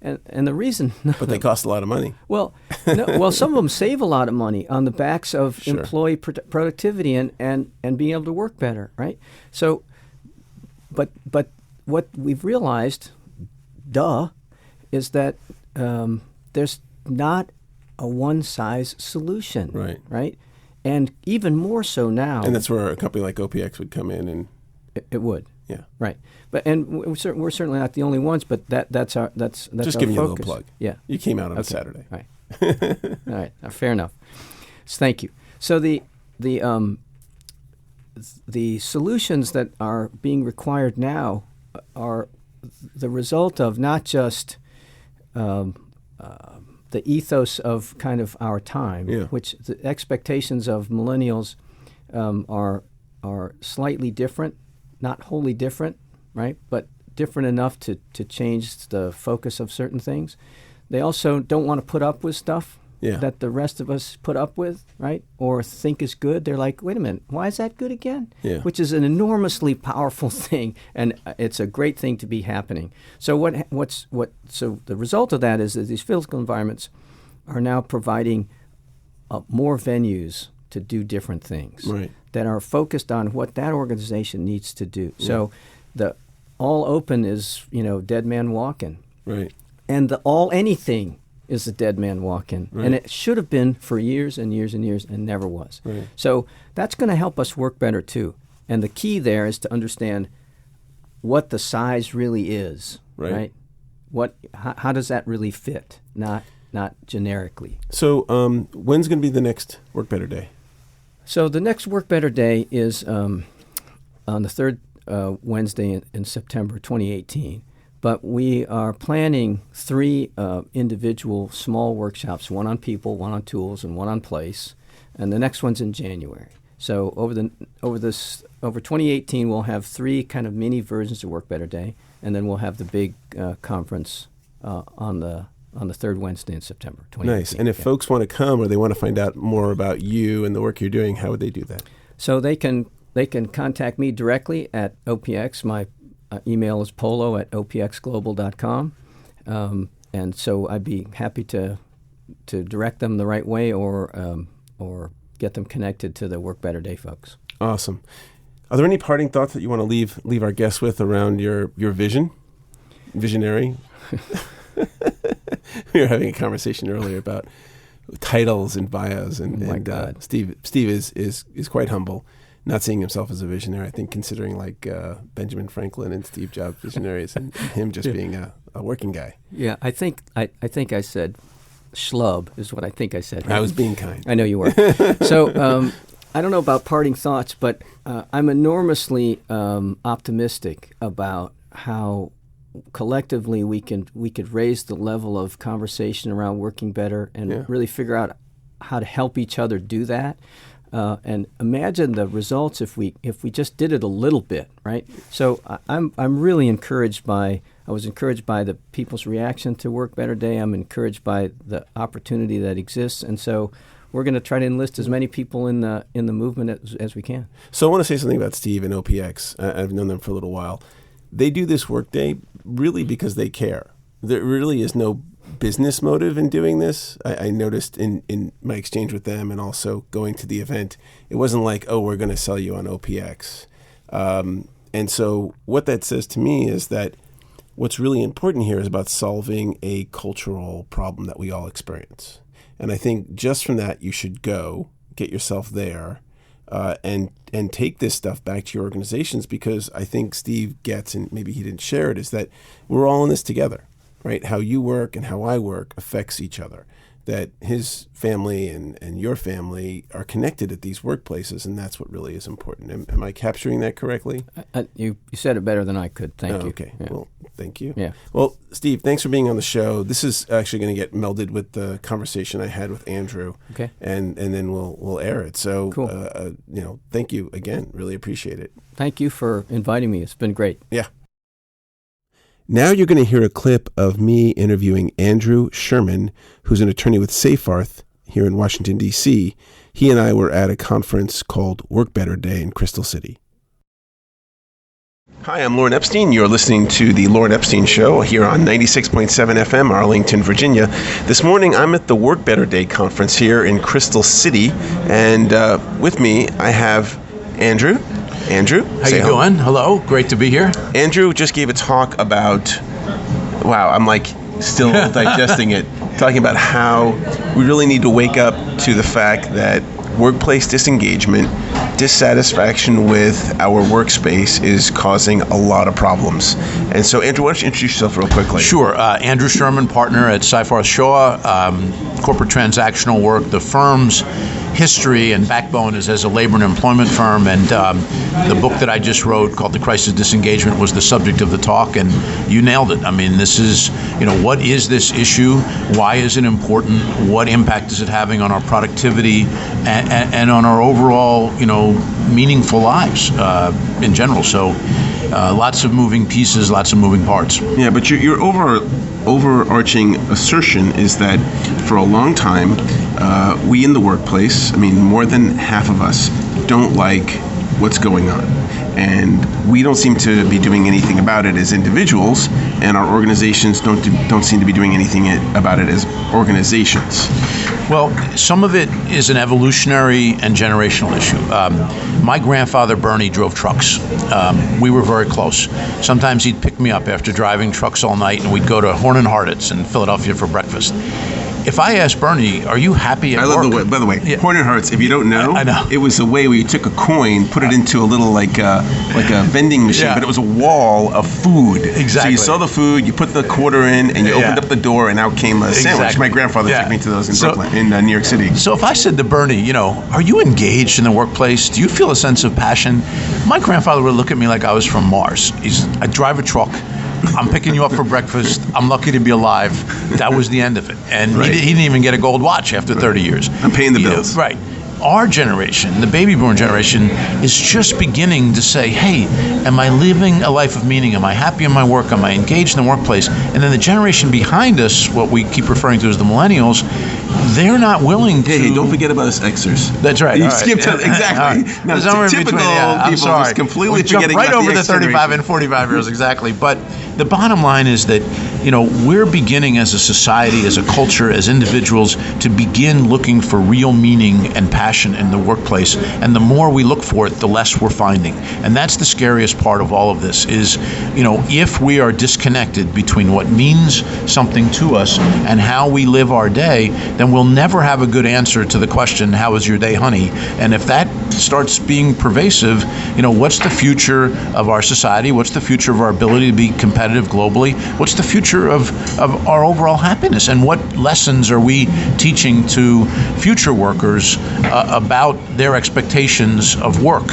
And the reason... But they cost a lot of money. Well, some of them save a lot of money on the backs of employee productivity and being able to work better, right? So, but what we've realized, is that there's not a one-size solution, right? And even more so now. And that's where a company like OPX would come in and... It would. Yeah. Right. But we're certainly not the only ones, but that's our just our giving focus. you a little plug. Yeah. You came out on a Saturday. Right. All right. Fair enough. So thank you. So the solutions that are being required now are the result of not just the ethos of kind of our time, which the expectations of millennials are slightly different, not wholly different, right? But different enough to change the focus of certain things. They also don't want to put up with stuff that the rest of us put up with, right? Or think is good. They're like, wait a minute, why is that good again? Yeah. Which is an enormously powerful thing, and it's a great thing to be happening. So so the result of that is that these physical environments are now providing more venues to do different things that are focused on what that organization needs to do. Yeah. So the all open is, dead man walking. Right. And the all anything is a dead man walking. Right. And it should have been for years and years and years and never was. Right. So that's going to help us work better too. And the key there is to understand what the size really is, right? How does that really fit, not generically. So when's going to be the next Work Better Day? So the next Work Better Day is on the third Wednesday in September 2018. But we are planning 3 individual small workshops, one on people, one on tools, and one on place. And the next one's in January. So over 2018, we'll have 3 kind of mini versions of Work Better Day, and then we'll have the big conference on the third Wednesday in September 2018. Nice. And if folks want to come or they want to find out more about you and the work you're doing, how would they do that? So they can they can contact me directly at OPX. My email is polo@opxglobal.com. And so I'd be happy to direct them the right way or get them connected to the Work Better Day folks. Awesome. Are there any parting thoughts that you want to leave our guests with around your vision? Visionary? We were having a conversation earlier about titles and bios, and God. Steve is quite humble, not seeing himself as a visionary. I think considering like Benjamin Franklin and Steve Jobs visionaries, and him just being a working guy. Yeah, I think I said schlub is what I think I said. Right? I was being kind. I know you were. So I don't know about parting thoughts, but I'm enormously optimistic about how collectively we could raise the level of conversation around working better and really figure out how to help each other do that. And imagine the results if we just did it a little bit, right? So I'm really encouraged by. I was encouraged by the people's reaction to Work Better Day. I'm encouraged by the opportunity that exists, and so we're going to try to enlist as many people in the movement as we can. So I want to say something about Steve and OPX. I've known them for a little while. They do this work day really because they care. There really is no business motive in doing this. I noticed in my exchange with them and also going to the event, it wasn't like, oh, we're going to sell you on OPX. And so what that says to me is that what's really important here is about solving a cultural problem that we all experience. And I think just from that, you should go, get yourself there, and take this stuff back to your organizations, because I think Steve gets, and maybe he didn't share it, is that we're all in this together, right? How you work and how I work affects each other. That his family and your family are connected at these workplaces, and that's what really is important. Am I capturing that correctly? You said it better than I could. Thank you. Okay. Yeah. Well, thank you. Yeah. Well, Steve, thanks for being on the show. This is actually going to get melded with the conversation I had with Andrew. Okay. And then we'll air it. So, cool. Thank you again. Really appreciate it. Thank you for inviting me. It's been great. Yeah. Now you're going to hear a clip of me interviewing Andrew Sherman, who's an attorney with Safarth here in Washington, D.C. He and I were at a conference called Work Better Day in Crystal City. Hi, I'm Lorne Epstein. You're listening to The Lorne Epstein Show here on 96.7 FM, Arlington, Virginia. This morning, I'm at the Work Better Day conference here in Crystal City, and with me, I have Andrew. Andrew, how you doing? Hello, great to be here. Andrew just gave a talk about, wow, I'm like still digesting it, talking about how we really need to wake up to the fact that workplace disengagement, dissatisfaction with our workspace is causing a lot of problems. And so, Andrew, why don't you introduce yourself real quickly? Sure. Andrew Sherman, partner at Safarth Shaw, corporate transactional work. The firm's history and backbone is as a labor and employment firm, and the book that I just wrote called The Crisis Disengagement was the subject of the talk, and you nailed it. I mean, this is, what is this issue? Why is it important? What impact is it having on our productivity and on our overall, meaningful lives in general? So lots of moving pieces, lots of moving parts. Yeah, but your overarching assertion is that for a long time, we in the workplace, more than half of us don't like what's going on. And we don't seem to be doing anything about it as individuals, and our organizations don't seem to be doing anything about it as organizations. Well, some of it is an evolutionary and generational issue. My grandfather, Bernie, drove trucks. We were very close. Sometimes he'd pick me up after driving trucks all night, and we'd go to Horn and Hardit's in Philadelphia for breakfast. If I asked Bernie, are you happy at work? I love the way, by the way, yeah. Horn and Hardit's, if you don't know, I know, it was a way where you took a coin, put it into a little like a vending machine, but it was a wall of food. Exactly. So you saw the food, you put the quarter in, and you opened up the door, and out came a sandwich. My grandfather took me to those in Brooklyn, in New York City. So if I said to Bernie, are you engaged in the workplace? Do you feel a sense of passion? My grandfather would look at me like I was from Mars. I drive a truck. I'm picking you up for breakfast. I'm lucky to be alive. That was the end of it. And he didn't even get a gold watch after 30 years. I'm paying the bills. Right. our generation, the baby boom generation, is just beginning to say, hey, am I living a life of meaning? Am I happy in my work? Am I engaged in the workplace? And then the generation behind us, what we keep referring to as the millennials, they're not willing to... Hey, don't forget about us Xers. That's right. You skipped it. Exactly. No, typical people just completely forgetting right about over the 35 generation. and 45-year-olds, exactly. But the bottom line is that, we're beginning as a society, as a culture, as individuals, to begin looking for real meaning and passion in the workplace. And the more we look for it, the less we're finding. And that's the scariest part of all of this is, if we are disconnected between what means something to us and how we live our day, then we'll never have a good answer to the question, how was your day, honey? And if that starts being pervasive, what's the future of our society? What's the future of our ability to be competitive globally? What's the future of our overall happiness? And what lessons are we teaching to future workers about their expectations of work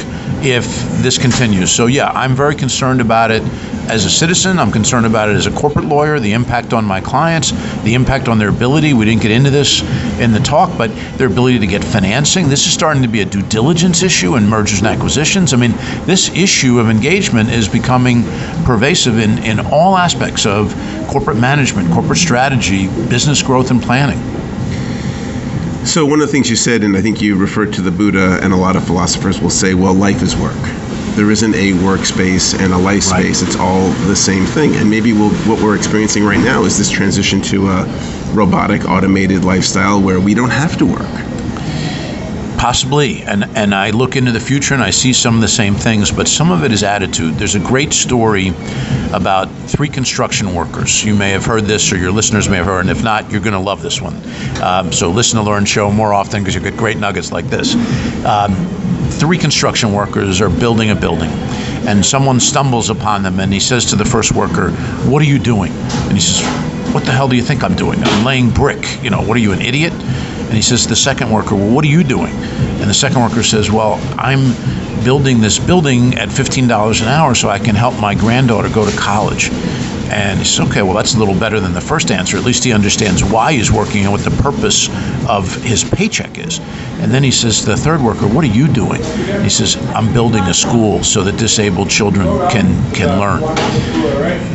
if this continues? So yeah, I'm very concerned about it as a citizen. I'm concerned about it as a corporate lawyer, the impact on my clients, the impact on their ability. We didn't get into this in the talk, but their ability to get financing. This is starting to be a due diligence issue in mergers and acquisitions. I mean, this issue of engagement is becoming pervasive in all aspects of corporate management, corporate strategy, business growth and planning. So one of the things you said, and I think you referred to the Buddha, and a lot of philosophers will say, well, life is work. There isn't a workspace and a life space. Right. It's all the same thing. And maybe what we're experiencing right now is this transition to a robotic, automated lifestyle where we don't have to work. Possibly, and I look into the future and I see some of the same things, but some of it is attitude. There's a great story about 3 construction workers. You may have heard this, or your listeners may have heard, and if not, you're going to love this one. So listen to Lorne's show more often because you get great nuggets like this. 3 construction workers are building a building, and someone stumbles upon them, and he says to the first worker, "What are you doing?" And he says, "What the hell do you think I'm doing? I'm laying brick. What are you, an idiot?" And he says to the second worker, "Well, what are you doing?" And the second worker says, "Well, I'm building this building at $15 an hour so I can help my granddaughter go to college." And he says, okay, well, that's a little better than the first answer. At least he understands why he's working and what the purpose of his paycheck is. And then he says to the third worker, "What are you doing?" And he says, "I'm building a school so that disabled children can learn."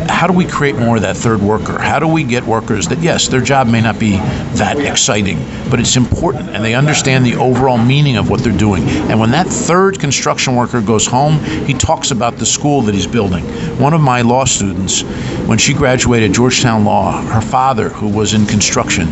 How do we create more of that third worker? How do we get workers that, yes, their job may not be that exciting, but it's important, and they understand the overall meaning of what they're doing. And when that third construction worker goes home, he talks about the school that he's building. One of my law students, when she graduated Georgetown Law, her father, who was in construction,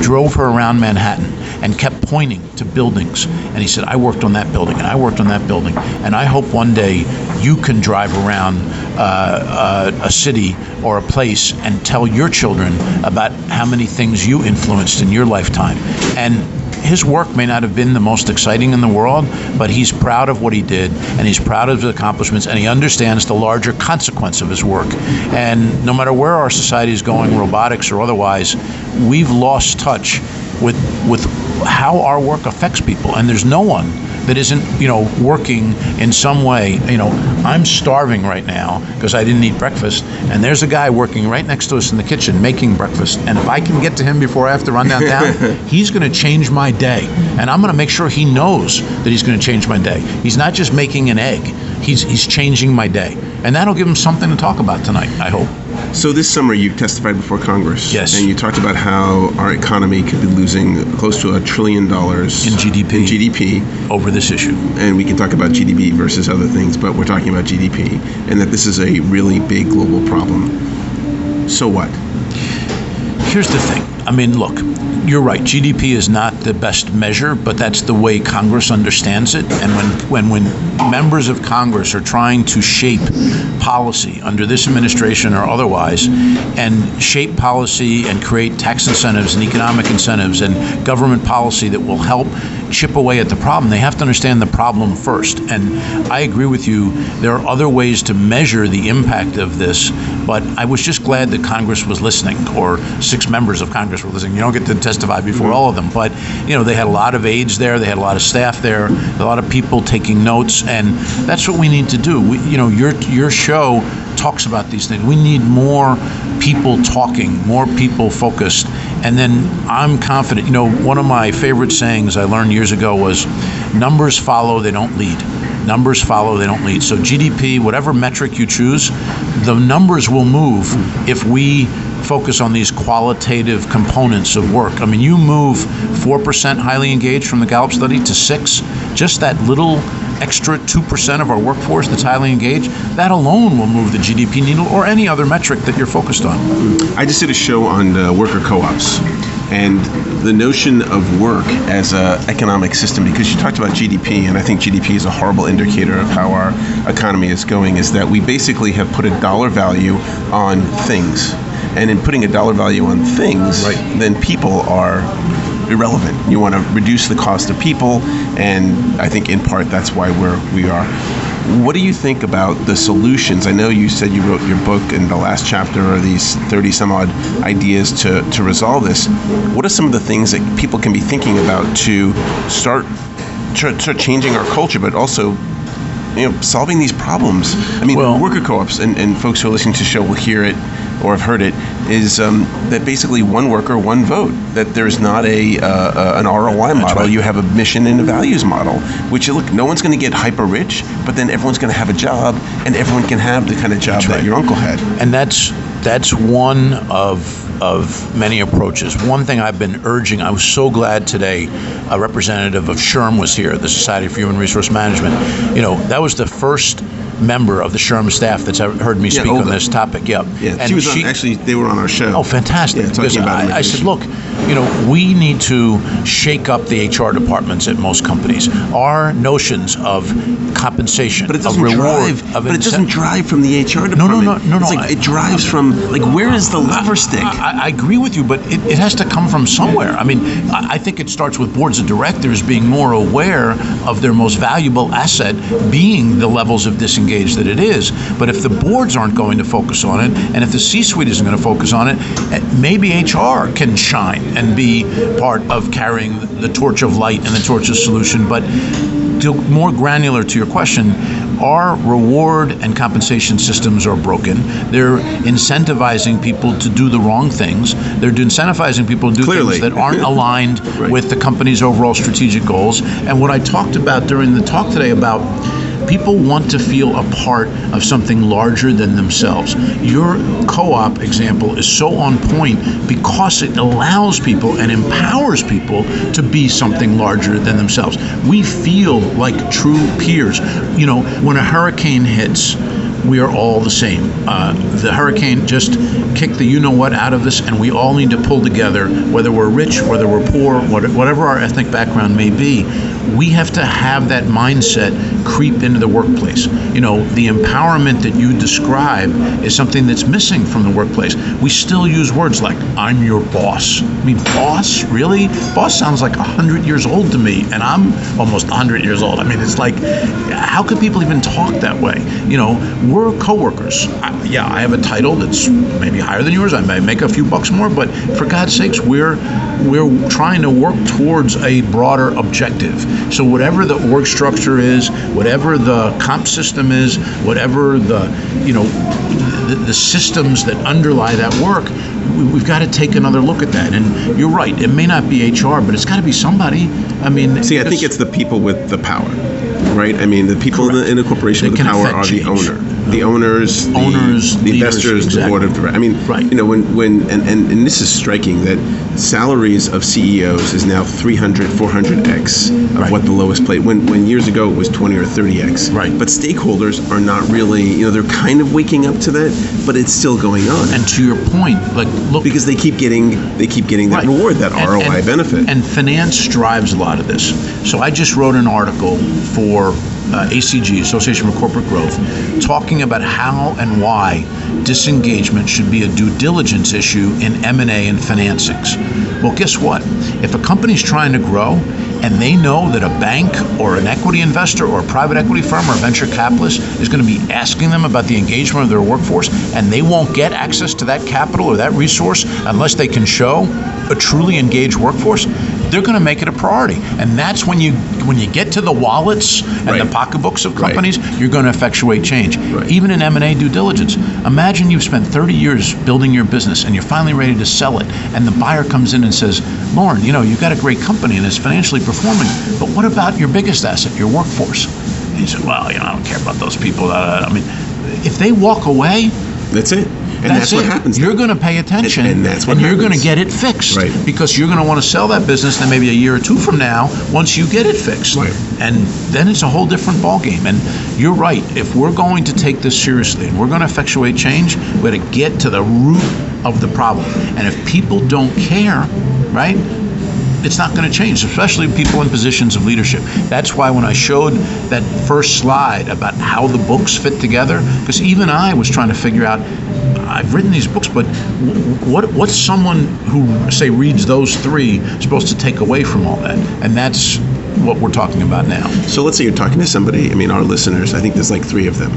drove her around Manhattan and kept pointing to buildings. And he said, "I worked on that building, and I worked on that building. And I hope one day you can drive around a city or a place and tell your children about how many things you influenced in your lifetime." And his work may not have been the most exciting in the world, but he's proud of what he did, and he's proud of his accomplishments, and he understands the larger consequence of his work. And no matter where our society is going, robotics or otherwise, we've lost touch with how our work affects people. And there's no one that isn't, working in some way. I'm starving right now because I didn't eat breakfast, and there's a guy working right next to us in the kitchen making breakfast. And if I can get to him before I have to run downtown, he's going to change my day. And I'm going to make sure he knows that he's going to change my day. He's not just making an egg. He's changing my day. And that'll give him something to talk about tonight, I hope. So this summer you testified before Congress. Yes. And you talked about how our economy could be losing close to $1 trillion in GDP over this issue. And we can talk about GDP versus other things, but we're talking about GDP, and that this is a really big global problem. So what? Here's the thing. I mean, look, you're right. GDP is not the best measure, but that's the way Congress understands it. And when members of Congress are trying to shape policy under this administration or otherwise, and shape policy and create tax incentives and economic incentives and government policy that will help chip away at the problem, they have to understand the problem first. And I agree with you, there are other ways to measure the impact of this, but I was just glad that Congress was listening, or 6 members of Congress were listening. You don't get to testify before all of them, but they had a lot of aides there, they had a lot of staff there, a lot of people taking notes, and that's what we need to do. Your show talks about these things. We need more people talking, more people focused. And then I'm confident, one of my favorite sayings I learned years ago was, numbers follow, they don't lead. Numbers follow, they don't lead. So GDP, whatever metric you choose, the numbers will move if we focus on these qualitative components of work. I mean, you move 4% highly engaged from the Gallup study to 6%, just that little extra 2% of our workforce that's highly engaged, that alone will move the GDP needle or any other metric that you're focused on. I just did a show on worker co-ops and the notion of work as an economic system, because you talked about GDP, and I think GDP is a horrible indicator of how our economy is going, is that we basically have put a dollar value on things. And in putting a dollar value on things, then people are irrelevant. You want to reduce the cost of people, and I think in part that's why we are. What do you think about the solutions? I know you said you wrote your book, and the last chapter are these 30 some odd ideas to resolve this. What are some of the things that people can be thinking about to start changing our culture, but also solving these problems? I mean, worker co-ops, and folks who are listening to the show will hear it or have heard it, is that basically one worker, one vote, that there's not an ROI model. Right. You have a mission and a values model, which, look, no one's going to get hyper rich, but then everyone's going to have a job, and everyone can have the kind of job that your uncle had. And that's one of many approaches. One thing I've been urging, I was so glad today a representative of SHRM was here, the Society for Human Resource Management. That was the first member of the SHRM staff that's heard me speak on this topic. Yeah, and she was actually, they were on our show. Oh, fantastic. Because I said, look, we need to shake up the HR departments at most companies. Our notions of compensation, but it doesn't of reward, drive. But it doesn't drive from the HR department. No. It drives from, where is the lever stick? I agree with you, but it has to come from somewhere. I mean, I think it starts with boards of directors being more aware of their most valuable asset being the levels of disengaged that it is. But if the boards aren't going to focus on it, and if the C-suite isn't going to focus on it, maybe HR can shine and be part of carrying the torch of light and the torch of solution. But more granular to your question, our reward and compensation systems are broken. They're incentivizing people to do the wrong things. They're incentivizing people to do things that aren't aligned with the company's overall strategic goals. And what I talked about during the talk today about people want to feel a part of something larger than themselves. Your co-op example is so on point because it allows people and empowers people to be something larger than themselves. We feel like true peers. When a hurricane hits, we are all the same. The hurricane just kicked the you-know-what out of us, and we all need to pull together, whether we're rich, whether we're poor, whatever our ethnic background may be. We have to have that mindset creep into the workplace. The empowerment that you describe is something that's missing from the workplace. We still use words like, I'm your boss. I mean, boss? Really? Boss sounds like 100 years old to me, and I'm almost 100 years old. I mean, it's like, how could people even talk that way? We're coworkers. I have a title that's maybe higher than yours. I may make a few bucks more, but for God's sakes, we're trying to work towards a broader objective. So whatever the org structure is, whatever the comp system is, whatever the systems that underlie that work, we've got to take another look at that. And you're right, it may not be HR, but it's got to be somebody. I mean, I think it's the people with the power, right? I mean, the people in a corporation with the power are the owner. The owners, the investors, exactly. The board of directors. I mean, when and this is striking that salaries of CEOs is now 300, 400x of what the lowest paid. When years ago it was 20 or 30x. Right. But stakeholders are not really, they're kind of waking up to that, but it's still going on. And to your point, look, because they keep getting that reward, that ROI benefit. And finance drives a lot of this. So I just wrote an article for ACG, Association for Corporate Growth, talking about how and why disengagement should be a due diligence issue in M&A and financings. Well, guess what? If a company's trying to grow and they know that a bank or an equity investor or a private equity firm or a venture capitalist is going to be asking them about the engagement of their workforce, and they won't get access to that capital or that resource unless they can show a truly engaged workforce, they're going to make it a priority. And that's when you get to the wallets and the pocketbooks of companies, you're going to effectuate change. Even in M&A due diligence, imagine you've spent 30 years building your business and you're finally ready to sell it, and the buyer comes in and says, Lorne, you've got a great company and it's financially performing, but what about your biggest asset, your workforce? And you say, well, I don't care about those people. I mean, if they walk away, that's it. And that's what happens. You're going to pay attention, and that's what you're going to get it fixed, because you're going to want to sell that business then maybe a year or two from now once you get it fixed. And then it's a whole different ballgame. And you're right. If we're going to take this seriously and we're going to effectuate change, we're going to get to the root of the problem. And if people don't care, it's not going to change, especially people in positions of leadership. That's why when I showed that first slide about how the books fit together, because even I was trying to figure out, I've written these books, but what's someone who, say, reads those three supposed to take away from all that? And that's what we're talking about now. So let's say you're talking to somebody, our listeners, I think there's like three of them.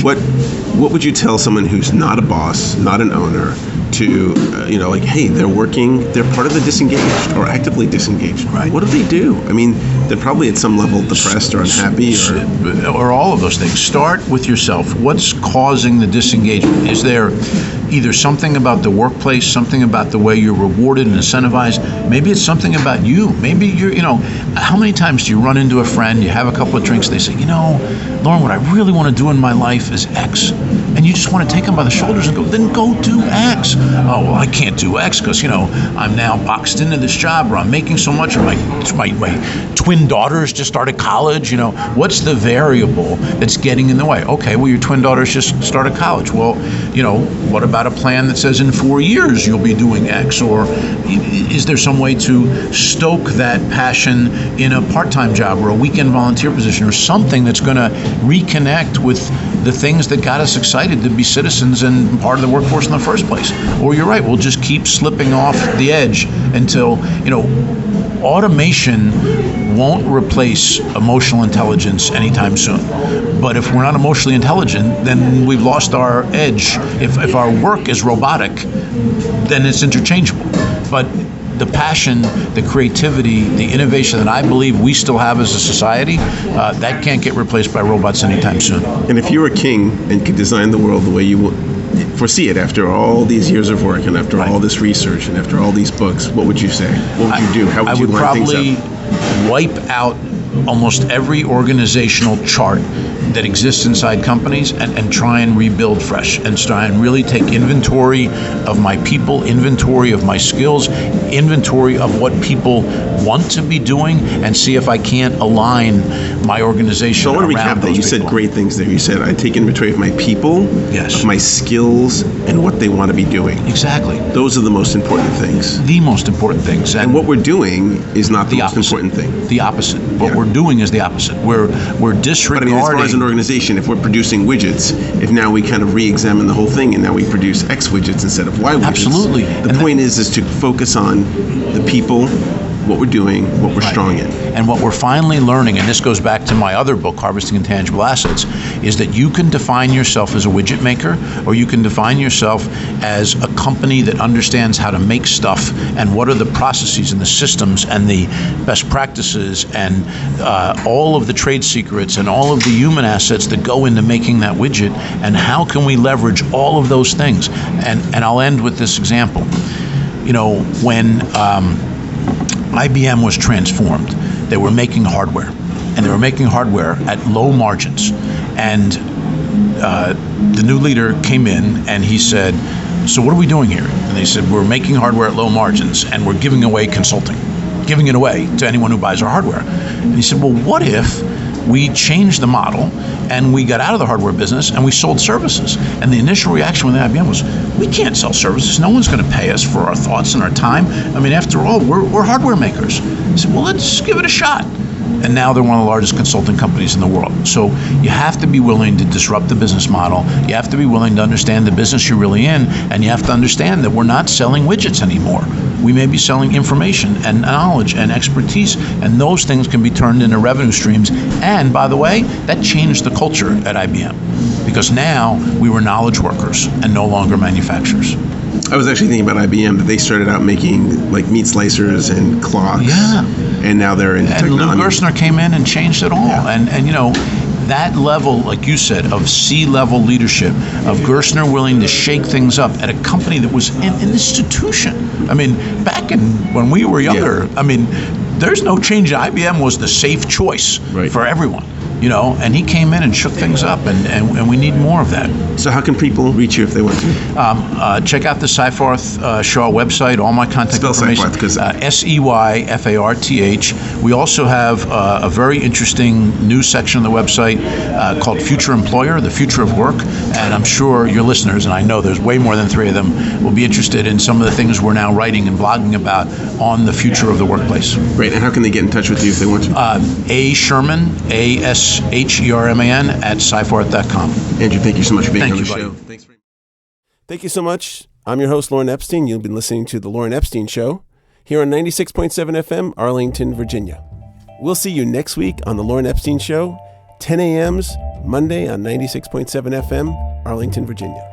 What would you tell someone who's not a boss, not an owner, to, hey, they're part of the disengaged or actively disengaged. What do they do? They're probably at some level depressed or unhappy or all of those things. Start with yourself. What's causing the disengagement? Is there either something about the workplace, something about the way you're rewarded and incentivized? Maybe it's something about you. Maybe you're, how many times do you run into a friend, you have a couple of drinks, they say, Lorne, what I really want to do in my life is X. And you just want to take them by the shoulders and go, then go do X. Oh, well, I can't do X because, I'm now boxed into this job, or I'm making so much, or my twin daughters just started college. What's the variable that's getting in the way? Okay, well, your twin daughters just started college. Well, what about a plan that says in 4 years you'll be doing X? Or is there some way to stoke that passion in a part-time job or a weekend volunteer position or something that's going to reconnect with the things that got us excited to be citizens and part of the workforce in the first place? Or you're right, we'll just keep slipping off the edge until, automation won't replace emotional intelligence anytime soon. But if we're not emotionally intelligent, then we've lost our edge. If our work is robotic, then it's interchangeable. But the passion, the creativity, the innovation that I believe we still have as a society, that can't get replaced by robots anytime soon. And if you were a king and could design the world the way you foresee it after all these years of work and after all this research and after all these books, what would you say? What would you do? How would you line things up? I would probably wipe out almost every organizational chart that exists inside companies and try and rebuild fresh and try and really take inventory of my people, inventory of my skills, inventory of what people want to be doing, and see if I can't align my organization around those people. So I want to recap that. You said great things there. You said I take inventory of my people, of my skills, and what they want to be doing. Exactly. Those are the most important things. The most important things. And what we're doing is not the most important thing. The opposite. What we're doing is the opposite. We're disregarding. But as far as an organization, if we're producing widgets, if now we kind of re-examine the whole thing and now we produce X widgets instead of Y widgets. Absolutely. The point is to focus on the people, what we're doing, what we're strong in. And what we're finally learning, and this goes back to my other book, Harvesting Intangible Assets, is that you can define yourself as a widget maker, or you can define yourself as a company that understands how to make stuff and what are the processes and the systems and the best practices and all of the trade secrets and all of the human assets that go into making that widget, and how can we leverage all of those things. And I'll end with this example. When IBM was transformed, they were making hardware, and they were making hardware at low margins. And the new leader came in and he said, so what are we doing here? And they said, we're making hardware at low margins and we're giving away consulting, giving it away to anyone who buys our hardware. And he said, well, what if we changed the model and we got out of the hardware business and we sold services? And the initial reaction with IBM was, we can't sell services. No one's going to pay us for our thoughts and our time. After all, we're hardware makers. He said, well, let's give it a shot. And now they're one of the largest consulting companies in the world. So you have to be willing to disrupt the business model. You have to be willing to understand the business you're really in, and you have to understand that we're not selling widgets anymore. We may be selling information and knowledge and expertise, and those things can be turned into revenue streams. And by the way, that changed the culture at IBM, because now we were knowledge workers and no longer manufacturers. I was actually thinking about IBM, that they started out making like meat slicers and clocks. Yeah. And now they're in And Lou technology. Gerstner came in and changed it all. Yeah. And you know, that level, like you said, of C-level leadership, of Gerstner willing to shake things up at a company that was an institution. I mean, back when we were younger, I mean, there's no change. IBM was the safe choice for everyone. You know, and he came in and shook things up, and we need more of that. So how can people reach you if they want to? Check out the Seyfarth Shaw website, all my contact Spell information. Seyfarth, Seyfarth. We also have a very interesting new section on the website called Future Employer, the future of work, and I'm sure your listeners, and I know there's way more than 3 of them, will be interested in some of the things we're now writing and blogging about on the future of the workplace. Great, and how can they get in touch with you if they want to? A. Sherman, ASHERMAN at Seyfarth.com. Andrew, thank you so much for being Thank on the you, buddy. show. Thanks very much. Thank you so much. I'm your host, Lorne Epstein. You've been listening to The Lorne Epstein Show here on 96.7 FM, Arlington, Virginia. We'll see you next week on The Lorne Epstein Show, 10 a.m. Monday on 96.7 FM, Arlington, Virginia.